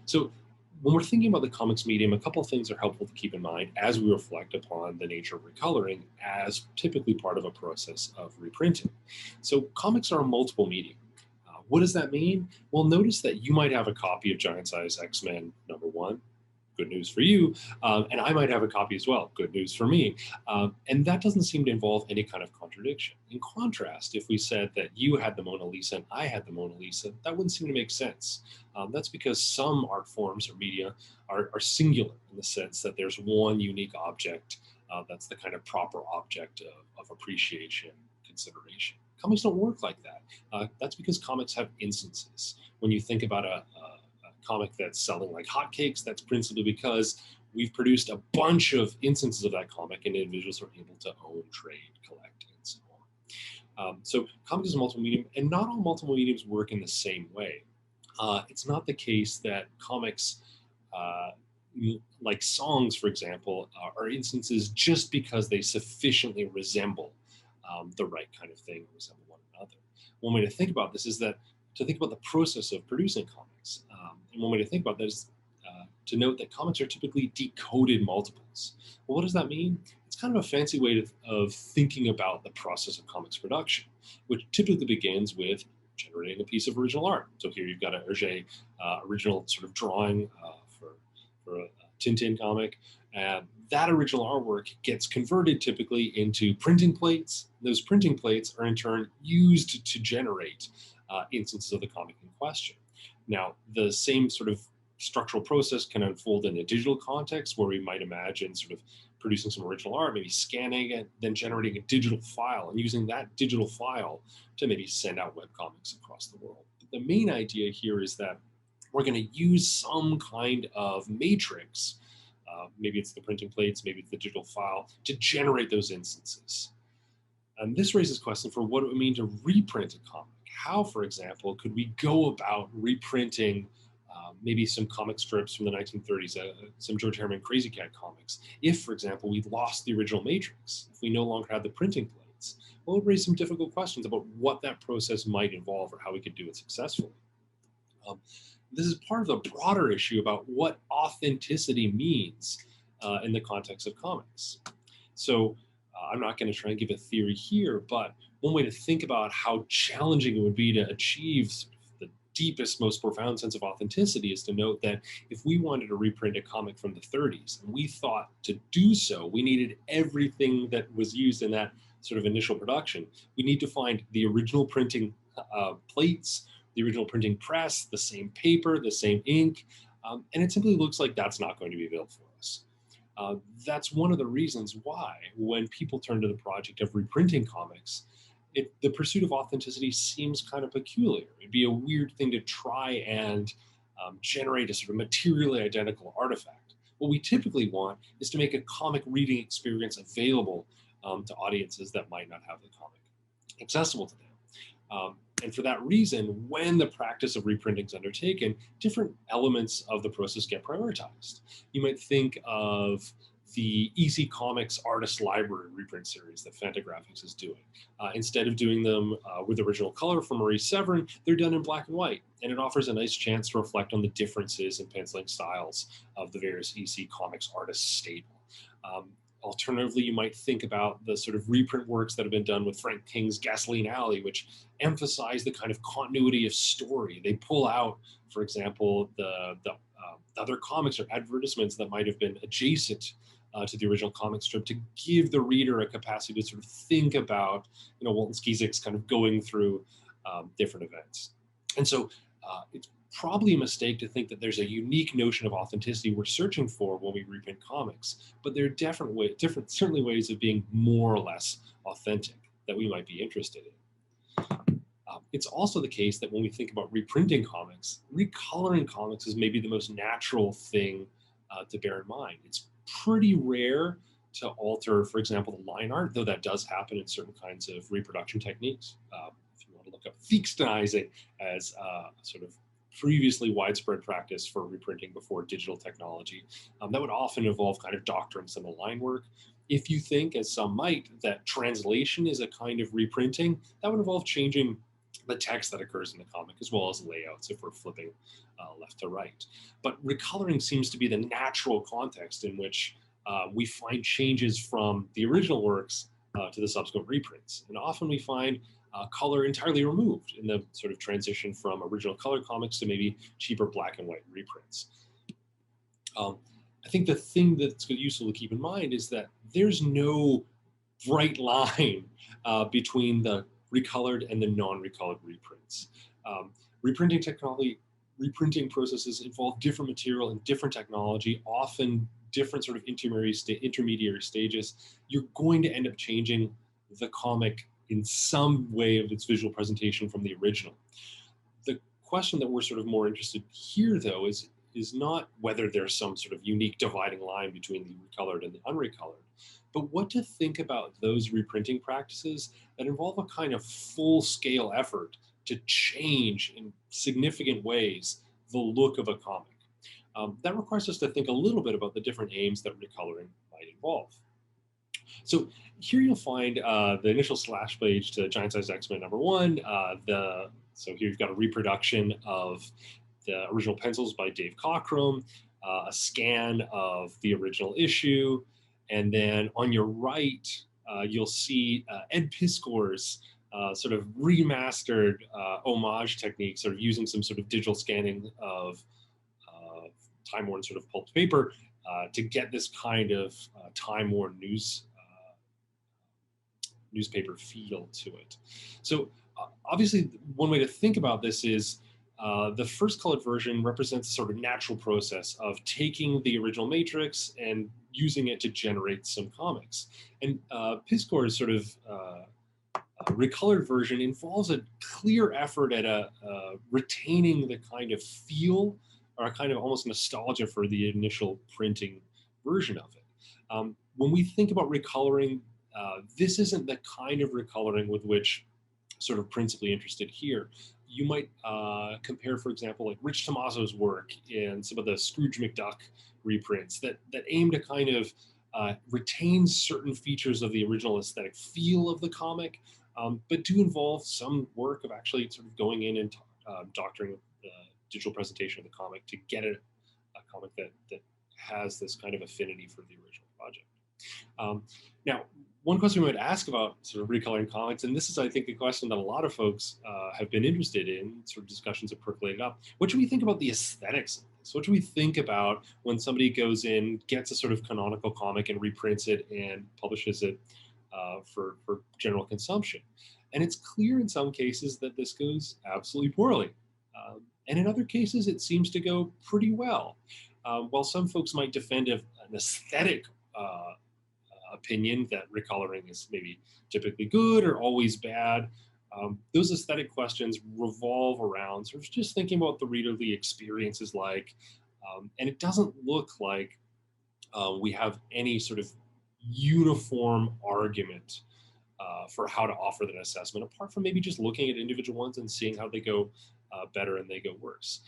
So when we're thinking about the comics medium, a couple of things are helpful to keep in mind as we reflect upon the nature of recoloring as typically part of a process of reprinting. So comics are a multiple medium. What does that mean? Well, notice that you might have a copy of Giant Size X-Men #1, good news for you. And I might have a copy as well, good news for me. And that doesn't seem to involve any kind of contradiction. In contrast, if we said that you had the Mona Lisa and I had the Mona Lisa, that wouldn't seem to make sense. That's because some art forms or media are singular in the sense that there's one unique object that's the kind of proper object of appreciation, consideration. Comics don't work like that. That's because comics have instances. When you think about a comic that's selling like hotcakes, that's principally because we've produced a bunch of instances of that comic and individuals are able to own, trade, collect, and so on. So comics is multiple medium, and not all multiple mediums work in the same way. It's not the case that comics, like songs, for example, are instances just because they sufficiently resemble the right kind of thing, resemble one another. One way to think about this is that to think about the process of producing comics. And one way to think about that is to note that comics are typically decoded multiples. Well, what does that mean? It's kind of a fancy way of thinking about the process of comics production, which typically begins with generating a piece of original art. So here you've got an Hergé original sort of drawing for a Tintin comic. And that original artwork gets converted typically into printing plates. Those printing plates are in turn used to generate instances of the comic in question. Now, the same sort of structural process can unfold in a digital context where we might imagine sort of producing some original art, maybe scanning it, then generating a digital file and using that digital file to maybe send out webcomics across the world. But the main idea here is that we're going to use some kind of matrix, maybe it's the printing plates, maybe it's the digital file, to generate those instances. And this raises questions for what it would mean to reprint a comic. How, for example, could we go about reprinting maybe some comic strips from the 1930s, some George Herman Crazy Cat comics, if, for example, we lost the original matrix, if we no longer had the printing plates? Well, it would raise some difficult questions about what that process might involve or how we could do it successfully. This is part of the broader issue about what authenticity means in the context of comics. So I'm not going to try and give a theory here, but one way to think about how challenging it would be to achieve the deepest, most profound sense of authenticity is to note that if we wanted to reprint a comic from the 30s, and we thought to do so, we needed everything that was used in that sort of initial production. We need to find the original printing plates, the original printing press, the same paper, the same ink, and it simply looks like that's not going to be available for us. That's one of the reasons why when people turn to the project of reprinting comics, the pursuit of authenticity seems kind of peculiar. It'd be a weird thing to try and generate a sort of materially identical artifact. What we typically want is to make a comic reading experience available to audiences that might not have the comic accessible to them. And for that reason, when the practice of reprinting is undertaken, different elements of the process get prioritized. You might think of the EC Comics Artist Library reprint series that Fantagraphics is doing. Instead of doing them with original color from Marie Severin, they're done in black and white. And it offers a nice chance to reflect on the differences in penciling styles of the various EC Comics artists stable. Alternatively, you might think about the sort of reprint works that have been done with Frank King's Gasoline Alley, which emphasize the kind of continuity of story. They pull out, for example, the other comics or advertisements that might have been adjacent to the original comic strip to give the reader a capacity to sort of think about, Walton Skizek's kind of going through different events. And so it's probably a mistake to think that there's a unique notion of authenticity we're searching for when we reprint comics, but there are certainly ways of being more or less authentic that we might be interested in. It's also the case that when we think about reprinting comics, recoloring comics is maybe the most natural thing to bear in mind. It's pretty rare to alter, for example, the line art, though that does happen in certain kinds of reproduction techniques. If you want to look up Fichtneizing as sort of previously widespread practice for reprinting before digital technology, that would often involve kind of doctoring some of the line work. If you think, as some might, that translation is a kind of reprinting, that would involve changing the text that occurs in the comic as well as layouts if we're flipping left to right. But recoloring seems to be the natural context in which we find changes from the original works to the subsequent reprints. And often we find color entirely removed in the sort of transition from original color comics to maybe cheaper black and white reprints. I think the thing that's useful to keep in mind is that there's no bright line between the recolored and the non-recolored reprints. Reprinting processes involve different material and different technology, often different sort of intermediary stages. You're going to end up changing the comic in some way of its visual presentation from the original. The question that we're sort of more interested here, though, is not whether there's some sort of unique dividing line between the recolored and the unrecolored, but what to think about those reprinting practices that involve a kind of full-scale effort to change in significant ways the look of a comic. That requires us to think a little bit about the different aims that recoloring might involve. So here you'll find the initial splash page to Giant Size X-Men #1. So here you've got a reproduction of the original pencils by Dave Cockrum, a scan of the original issue, and then on your right, you'll see Ed Piskor's sort of remastered homage technique, sort of using some sort of digital scanning of time-worn sort of pulped paper to get this kind of time-worn newspaper feel to it. So obviously, one way to think about this is the first colored version represents a sort of natural process of taking the original matrix and using it to generate some comics. And Piskor's sort of recolored version involves a clear effort at retaining the kind of feel or a kind of almost nostalgia for the initial printing version of it. When we think about recoloring, this isn't the kind of recoloring with which sort of principally interested here. You might compare, for example, like Rich Tommaso's work in some of the Scrooge McDuck reprints that aim to kind of retain certain features of the original aesthetic feel of the comic, but do involve some work of actually sort of going in and doctoring the digital presentation of the comic to get a comic that has this kind of affinity for the original project. Now, one question we might ask about sort of recoloring comics, and this is, I think, a question that a lot of folks have been interested in, sort of discussions have percolated up. What should we think about the aesthetics of this? What should we think about when somebody goes in, gets a sort of canonical comic and reprints it and publishes it for general consumption? And it's clear in some cases that this goes absolutely poorly. And in other cases, it seems to go pretty well. While some folks might defend an aesthetic opinion that recoloring is maybe typically good or always bad, those aesthetic questions revolve around sort of just thinking about the readerly experience is like, and it doesn't look like we have any sort of uniform argument for how to offer that assessment, apart from maybe just looking at individual ones and seeing how they go better and they go worse.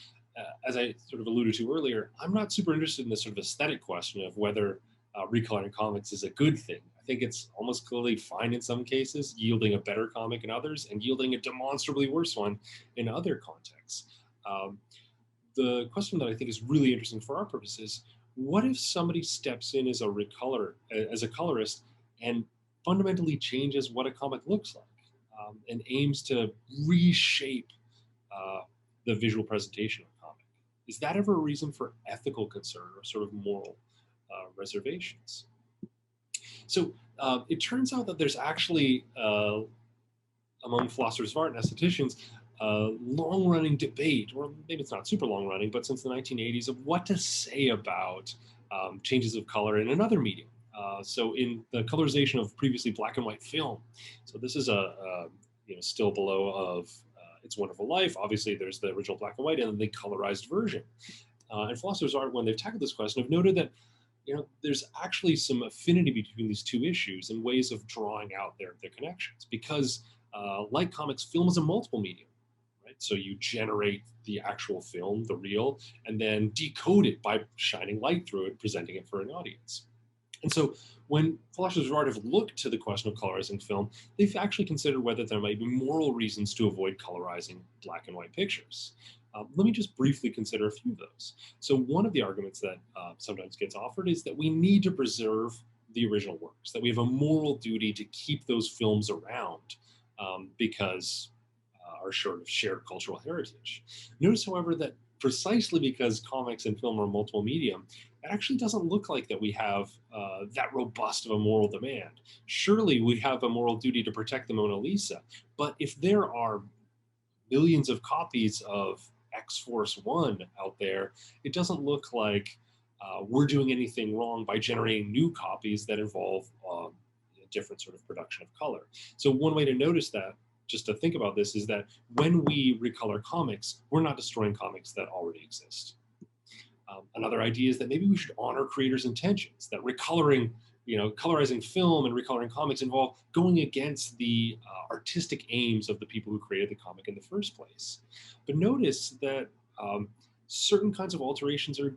As I sort of alluded to earlier, I'm not super interested in this sort of aesthetic question of whether recoloring comics is a good thing. I think it's almost clearly fine in some cases, yielding a better comic in others, and yielding a demonstrably worse one in other contexts. The question that I think is really interesting for our purposes, what if somebody steps in as a colorist, and fundamentally changes what a comic looks like, and aims to reshape the visual presentation of a comic? Is that ever a reason for ethical concern or sort of moral reservations? So it turns out that there's actually, among philosophers of art and estheticians, long-running debate, or maybe it's not super long-running, but since the 1980s, of what to say about changes of color in another medium. So in the colorization of previously black and white film, so this is a still below of It's a Wonderful Life. Obviously, there's the original black and white and then the colorized version. And philosophers of art, when they've tackled this question, have noted that there's actually some affinity between these two issues and ways of drawing out their connections. Because like comics, film is a multiple medium, right? So you generate the actual film, the reel, and then decode it by shining light through it, presenting it for an audience. And so when philosophers of art have looked to the question of colorizing film, they've actually considered whether there might be moral reasons to avoid colorizing black and white pictures. Let me just briefly consider a few of those. So one of the arguments that sometimes gets offered is that we need to preserve the original works, that we have a moral duty to keep those films around because our sort of shared cultural heritage. Notice, however, that precisely because comics and film are multiple medium, it actually doesn't look like that we have that robust of a moral demand. Surely we have a moral duty to protect the Mona Lisa, but if there are millions of copies of X-Force One out there, it doesn't look like we're doing anything wrong by generating new copies that involve a different sort of production of color. So one way to notice that, just to think about this, is that when we recolor comics, we're not destroying comics that already exist. Another idea is that maybe we should honor creators' intentions, that recoloring, colorizing film and recoloring comics involve going against the artistic aims of the people who created the comic in the first place. But notice that certain kinds of alterations are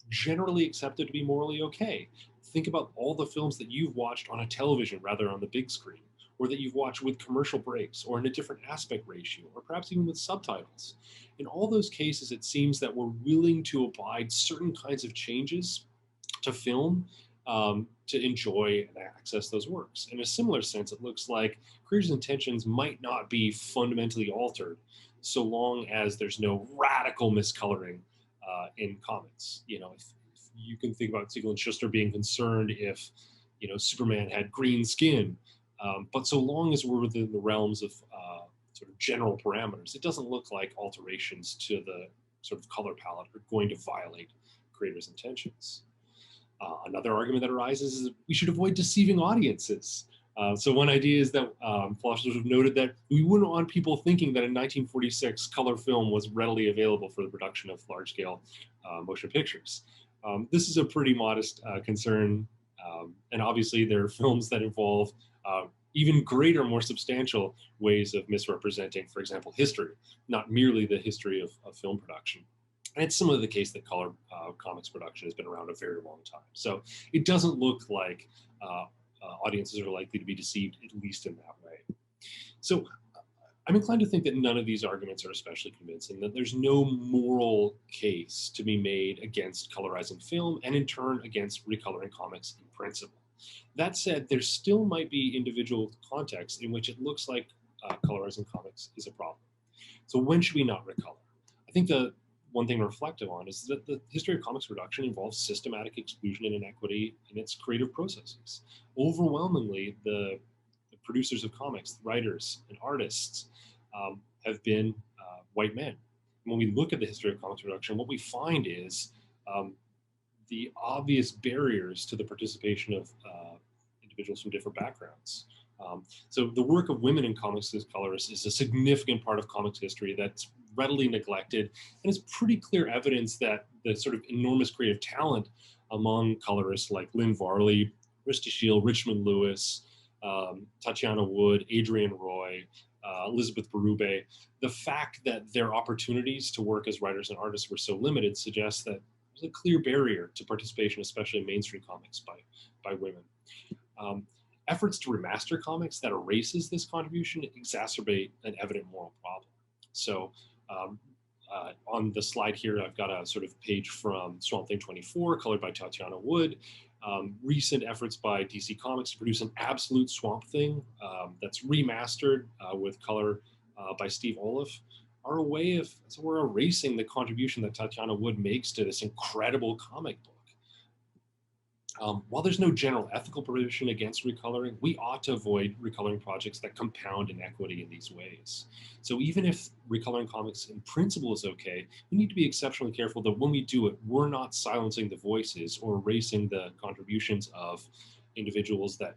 generally accepted to be morally okay. Think about all the films that you've watched on a television rather than on the big screen, or that you've watched with commercial breaks, or in a different aspect ratio, or perhaps even with subtitles. In all those cases, it seems that we're willing to abide certain kinds of changes to film to enjoy and access those works. In a similar sense, it looks like creators' intentions might not be fundamentally altered so long as there's no radical miscoloring in comics. If you can think about Siegel and Schuster being concerned if, Superman had green skin, but so long as we're within the realms of sort of general parameters, it doesn't look like alterations to the sort of color palette are going to violate creators' intentions. Another argument that arises is that we should avoid deceiving audiences. So one idea is that philosophers have noted that we wouldn't want people thinking that in 1946 color film was readily available for the production of large-scale motion pictures. This is a pretty modest concern, and obviously there are films that involve even greater, more substantial ways of misrepresenting, for example, history, not merely the history of film production. And it's similarly the case that color comics production has been around a very long time. So it doesn't look like audiences are likely to be deceived, at least in that way. So I'm inclined to think that none of these arguments are especially convincing, that there's no moral case to be made against colorizing film and in turn against recoloring comics in principle. That said, there still might be individual contexts in which it looks like colorizing comics is a problem. So when should we not recolor? I think the one thing reflective on is that the history of comics production involves systematic exclusion and inequity in its creative processes. Overwhelmingly, the producers of comics, writers and artists have been white men. When we look at the history of comics production, what we find is the obvious barriers to the participation of individuals from different backgrounds. So the work of women in comics as colorists is a significant part of comics history that's readily neglected, and it's pretty clear evidence that the sort of enormous creative talent among colorists like Lynn Varley, Rusty Shield, Richmond Lewis, Tatiana Wood, Adrienne Roy, Elizabeth Berube, the fact that their opportunities to work as writers and artists were so limited suggests that there's a clear barrier to participation, especially in mainstream comics by women. Efforts to remaster comics that erases this contribution exacerbate an evident moral problem. So on the slide here, I've got a sort of page from Swamp Thing 24, colored by Tatiana Wood. Recent efforts by DC Comics to produce an absolute Swamp Thing that's remastered with color by Steve Oliff are a way of, so we're erasing the contribution that Tatiana Wood makes to this incredible comic book. While there's no general ethical prohibition against recoloring, we ought to avoid recoloring projects that compound inequity in these ways. So even if recoloring comics in principle is okay, we need to be exceptionally careful that when we do it, we're not silencing the voices or erasing the contributions of individuals that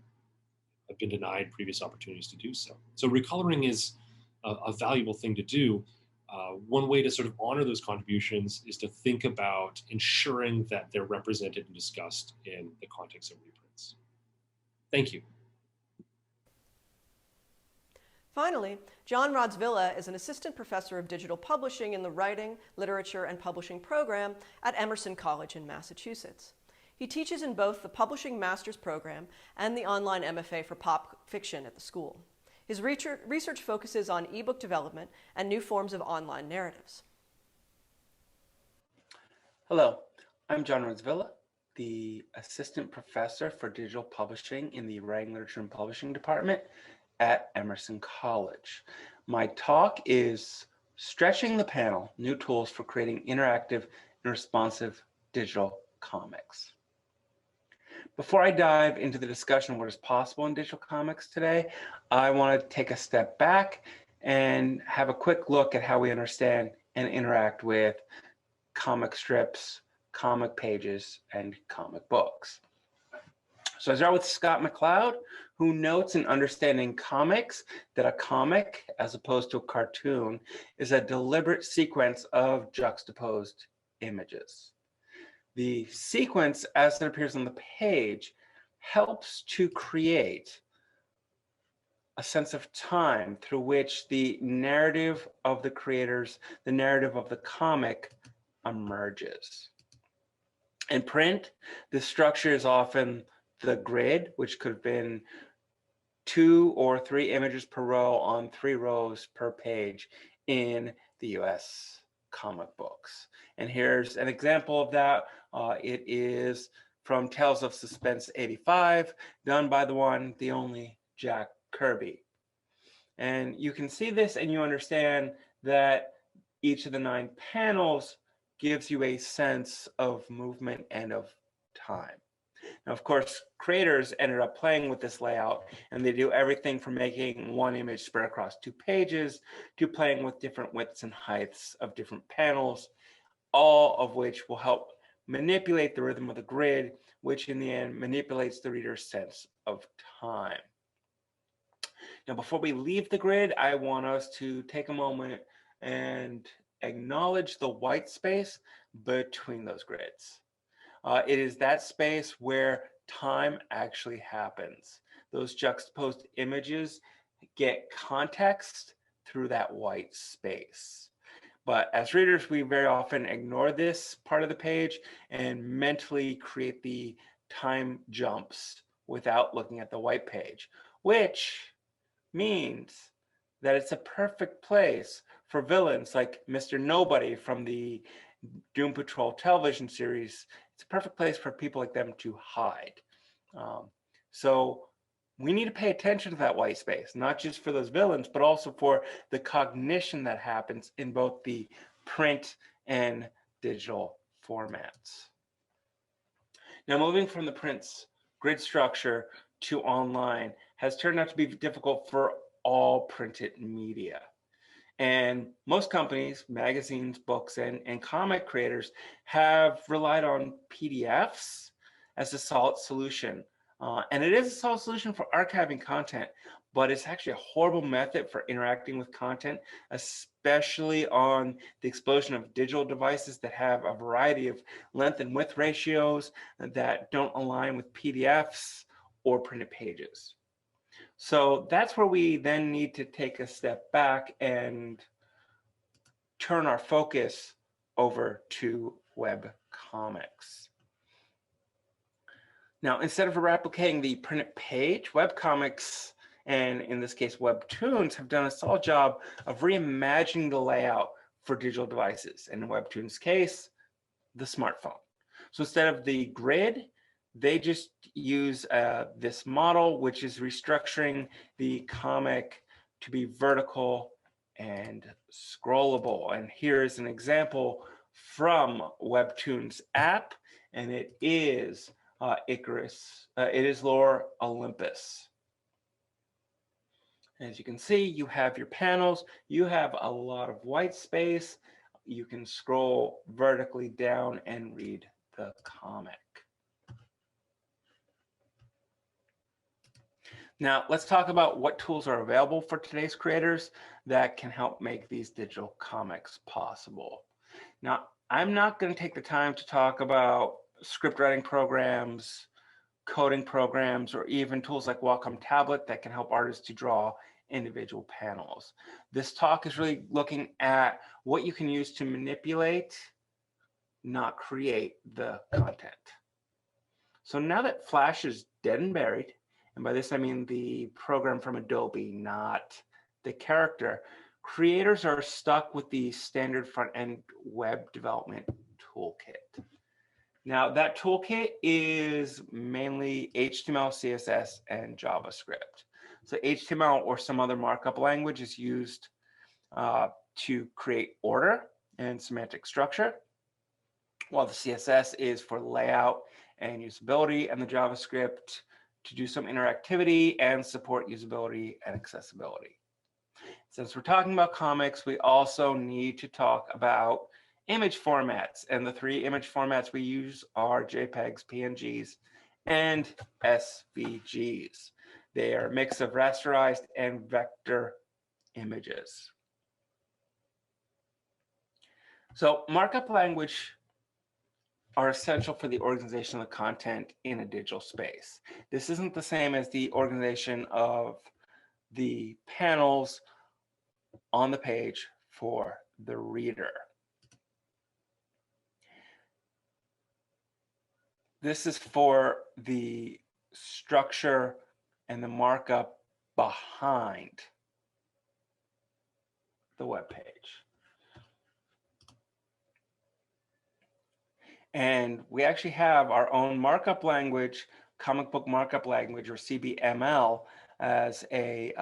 have been denied previous opportunities to do so. So recoloring is a valuable thing to do. One way to sort of honor those contributions is to think about ensuring that they're represented and discussed in the context of reprints. Thank you. Finally, John Rodzvilla is an assistant professor of digital publishing in the Writing, Literature, and Publishing program at Emerson College in Massachusetts. He teaches in both the Publishing Master's program and the online MFA for pop fiction at the school. His research focuses on ebook development and new forms of online narratives. Hello, I'm John Rodzvilla, the Assistant Professor for Digital Publishing in the Writing, Literature, and Publishing Department at Emerson College. My talk is Stretching the Panel, New Tools for Creating Interactive and Responsive Digital comics. Before I dive into the discussion of what is possible in digital comics today, I want to take a step back and have a quick look at how we understand and interact with comic strips, comic pages, and comic books. So I start with Scott McCloud, who notes in understanding comics that a comic, as opposed to a cartoon, is a deliberate sequence of juxtaposed images. The sequence, as it appears on the page, helps to create a sense of time through which the narrative of the creators, the narrative of the comic, emerges. In print, the structure is often the grid, which could have been 2 or 3 images per row on 3 rows per page in the US comic books. And here's an example of that. It is from Tales of Suspense 85, done by the one, the only Jack Kirby. And you can see this and you understand that each of the 9 panels gives you a sense of movement and of time. Now, of course, creators ended up playing with this layout, and they do everything from making one image spread across 2 pages to playing with different widths and heights of different panels, all of which will help manipulate the rhythm of the grid, which in the end manipulates the reader's sense of time. Now, before we leave the grid, I want us to take a moment and acknowledge the white space between those grids. It is that space where time actually happens. Those juxtaposed images get context through that white space. But as readers, we very often ignore this part of the page and mentally create the time jumps without looking at the white page, which means that it's a perfect place for villains like Mr. Nobody from the Doom Patrol television series. It's a perfect place for people like them to hide. So we need to pay attention to that white space, not just for those villains, but also for the cognition that happens in both the print and digital formats. Now, moving from the print's grid structure to online has turned out to be difficult for all printed media. And most companies, magazines, books, and comic creators have relied on PDFs as a solid solution. And it is a solid solution for archiving content, but it's actually a horrible method for interacting with content, especially on the explosion of digital devices that have a variety of length and width ratios that don't align with PDFs or printed pages. So that's where we then need to take a step back and turn our focus over to web comics. Now, instead of replicating the printed page, web comics, and in this case, webtoons, have done a solid job of reimagining the layout for digital devices. And in Webtoons' case, the smartphone. So instead of the grid, they just use this model, which is restructuring the comic to be vertical and scrollable. And here is an example from Webtoons app, and it is Icarus. It is Lore Olympus. As you can see, you have your panels. You have a lot of white space. You can scroll vertically down and read the comic. Now, let's talk about what tools are available for today's creators that can help make these digital comics possible. Now, I'm not going to take the time to talk about script writing programs, coding programs, or even tools like Wacom Tablet that can help artists to draw individual panels. This talk is really looking at what you can use to manipulate, not create the content. So now that Flash is dead and buried, and by this I mean the program from Adobe, not the character, creators are stuck with the standard front-end web development toolkit. Now, that toolkit is mainly HTML, CSS, and JavaScript. So HTML or some other markup language is used to create order and semantic structure. while the CSS is for layout and usability, and the JavaScript to do some interactivity and support usability and accessibility. Since we're talking about comics, we also need to talk about image formats. And the three image formats we use are JPEGs, PNGs, and SVGs. They are a mix of rasterized and vector images. So markup language are essential for the organization of the content in a digital space. This isn't the same as the organization of the panels on the page for the reader. This is for the structure and the markup behind the web page. And we actually have our own markup language, comic book markup language, or CBML, as a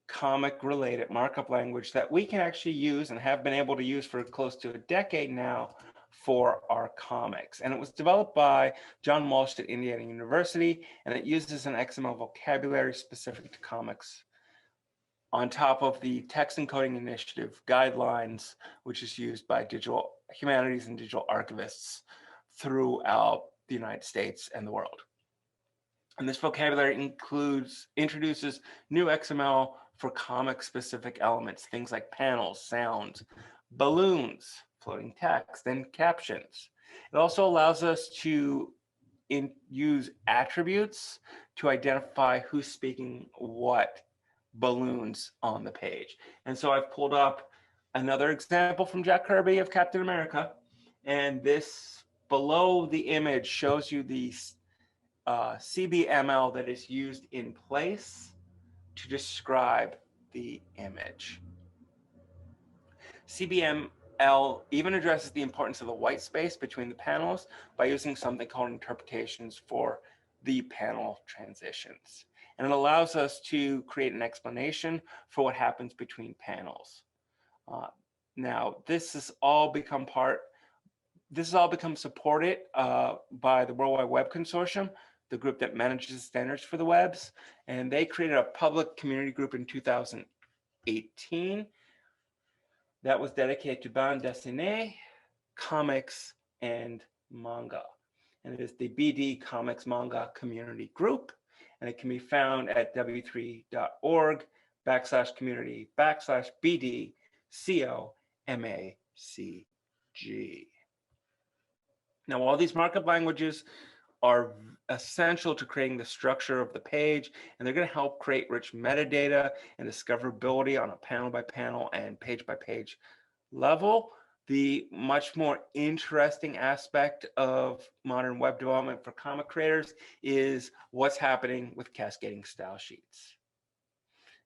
comic-related markup language that we can actually use and have been able to use for close to a decade now for our comics. And it was developed by John Walsh at Indiana University, and it uses an XML vocabulary specific to comics on top of the text encoding initiative guidelines, which is used by digital humanities and digital archivists throughout the United States and the world. And this vocabulary introduces new XML for comic-specific elements, things like panels, sounds, balloons, floating text, and captions. It also allows us to use attributes to identify who's speaking what balloons on the page. And so I've pulled up another example from Jack Kirby of Captain America, and this below the image shows you the CBML that is used in place to describe the image. CBML even addresses the importance of the white space between the panels by using something called interpretations for the panel transitions. And it allows us to create an explanation for what happens between panels. Now, this has all become supported by the World Wide Web Consortium, the group that manages standards for the webs. And they created a public community group in 2018 that was dedicated to bande dessinée, comics, and manga. And it is the BD Comics Manga Community Group. And it can be found at w3.org/community/BD/COMACG. Now, while these markup languages are essential to creating the structure of the page, and they're going to help create rich metadata and discoverability on a panel by panel and page by page level, the much more interesting aspect of modern web development for comic creators is what's happening with cascading style sheets.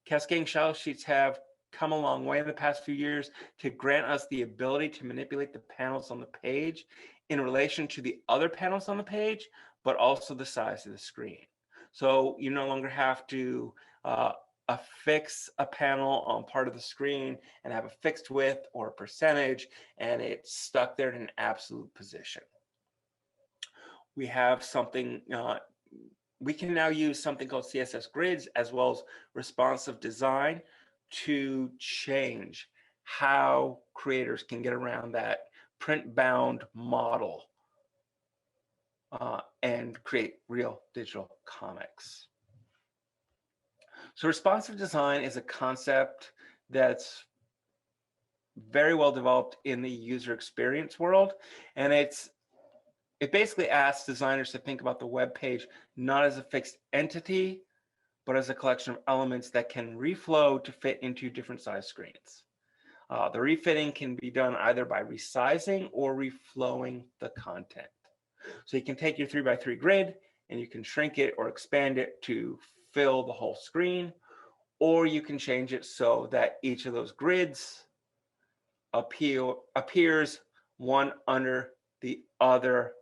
Cascading style sheets have come a long way in the past few years to grant us the ability to manipulate the panels on the page in relation to the other panels on the page, but also the size of the screen. So you no longer have to affix a panel on part of the screen and have a fixed width or a percentage, and it's stuck there in an absolute position. We have something, we can now use something called CSS Grids as well as responsive design to change how creators can get around that print-bound model and create real digital comics. So responsive design is a concept that's very well developed in the user experience world, and it basically asks designers to think about the web page not as a fixed entity, but as a collection of elements that can reflow to fit into different size screens. The refitting can be done either by resizing or reflowing the content. So you can take your 3x3 grid and you can shrink it or expand it to fill the whole screen, or you can change it so that each of those grids appears one under the other,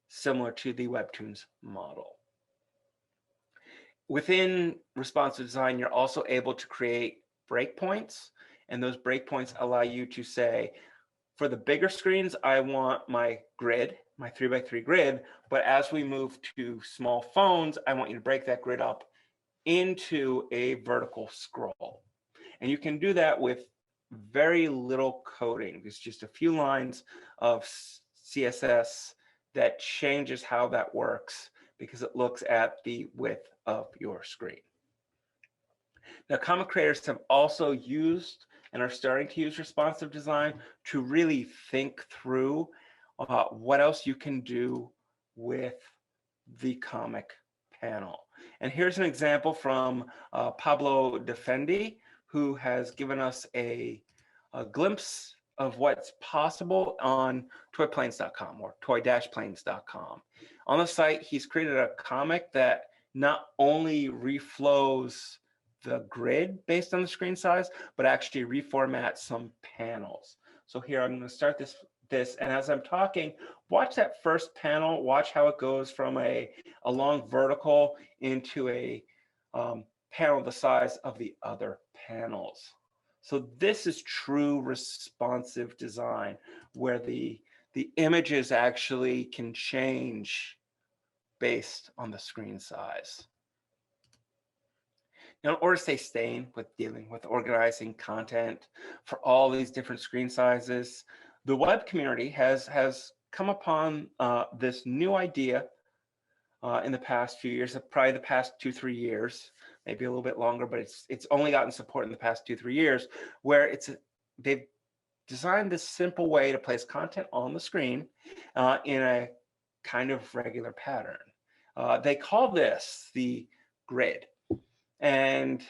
similar to the Webtoons model. Within responsive design, you're also able to create breakpoints, and those breakpoints allow you to say, For the bigger screens, I want my grid, my 3x3 grid, but as we move to small phones, I want you to break that grid up into a vertical scroll. And you can do that with very little coding. There's just a few lines of CSS that changes how that works because it looks at the width of your screen. Now, comic creators have also used and are starting to use responsive design to really think through what else you can do with the comic panel. And here's an example from Pablo Defendi, who has given us a glimpse of what's possible on toyplanes.com or toy-planes.com. On the site, he's created a comic that not only reflows the grid based on the screen size, but actually reformats some panels. So here I'm going to start this, and as I'm talking, watch that first panel, watch how it goes from a long vertical into a panel the size of the other panels. So this is true responsive design, where the images actually can change based on the screen size. Now, in order to stay sane with dealing with organizing content for all these different screen sizes, the web community has come upon this new idea in the past few years, probably the past 2-3 years, maybe a little bit longer, but it's only gotten support in the past 2-3 years, where they've designed this simple way to place content on the screen in a kind of regular pattern. They call this the grid. And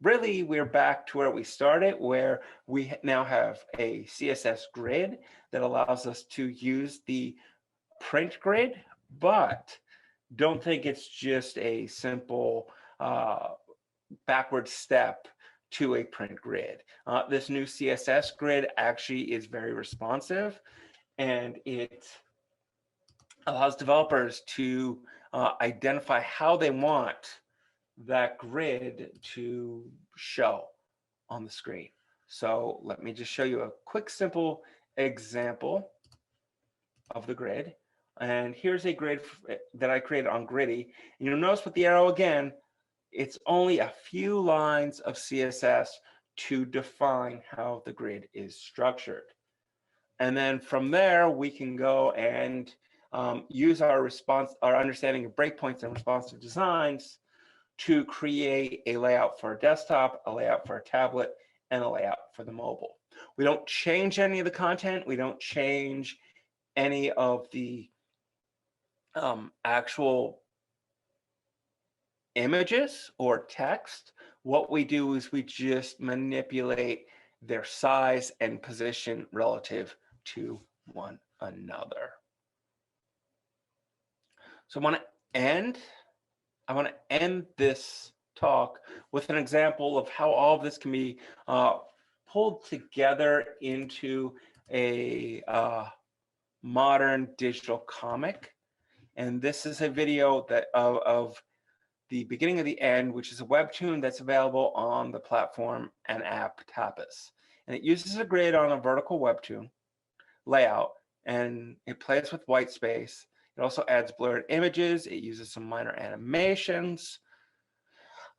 really, we're back to where we started, where we now have a CSS grid that allows us to use the print grid, but don't think it's just a simple backward step to a print grid. This new CSS grid actually is very responsive, and it allows developers to identify how they want that grid to show on the screen. So let me just show you a quick, simple example of the grid. And here's a grid that I created on Griddy. And you'll notice with the arrow again, it's only a few lines of CSS to define how the grid is structured. And then from there, we can go and use our understanding of breakpoints and responsive designs to create a layout for a desktop, a layout for a tablet, and a layout for the mobile. We don't change any of the content. We don't change any of the actual images or text. What we do is we just manipulate their size and position relative to one another. So I want to end this talk with an example of how all of this can be pulled together into a modern digital comic. And this is a video of the beginning of the end, which is a webtoon that's available on the platform and app Tapas. And it uses a grid on a vertical webtoon layout, and it plays with white space. It also adds blurred images. It uses some minor animations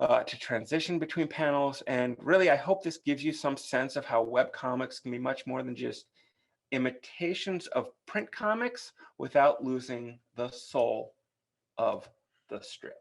to transition between panels. And really, I hope this gives you some sense of how web comics can be much more than just imitations of print comics without losing the soul of the strip.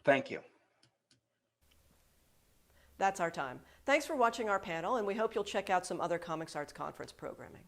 Thank you. That's our time. Thanks for watching our panel, and we hope you'll check out some other Comics Arts Conference programming.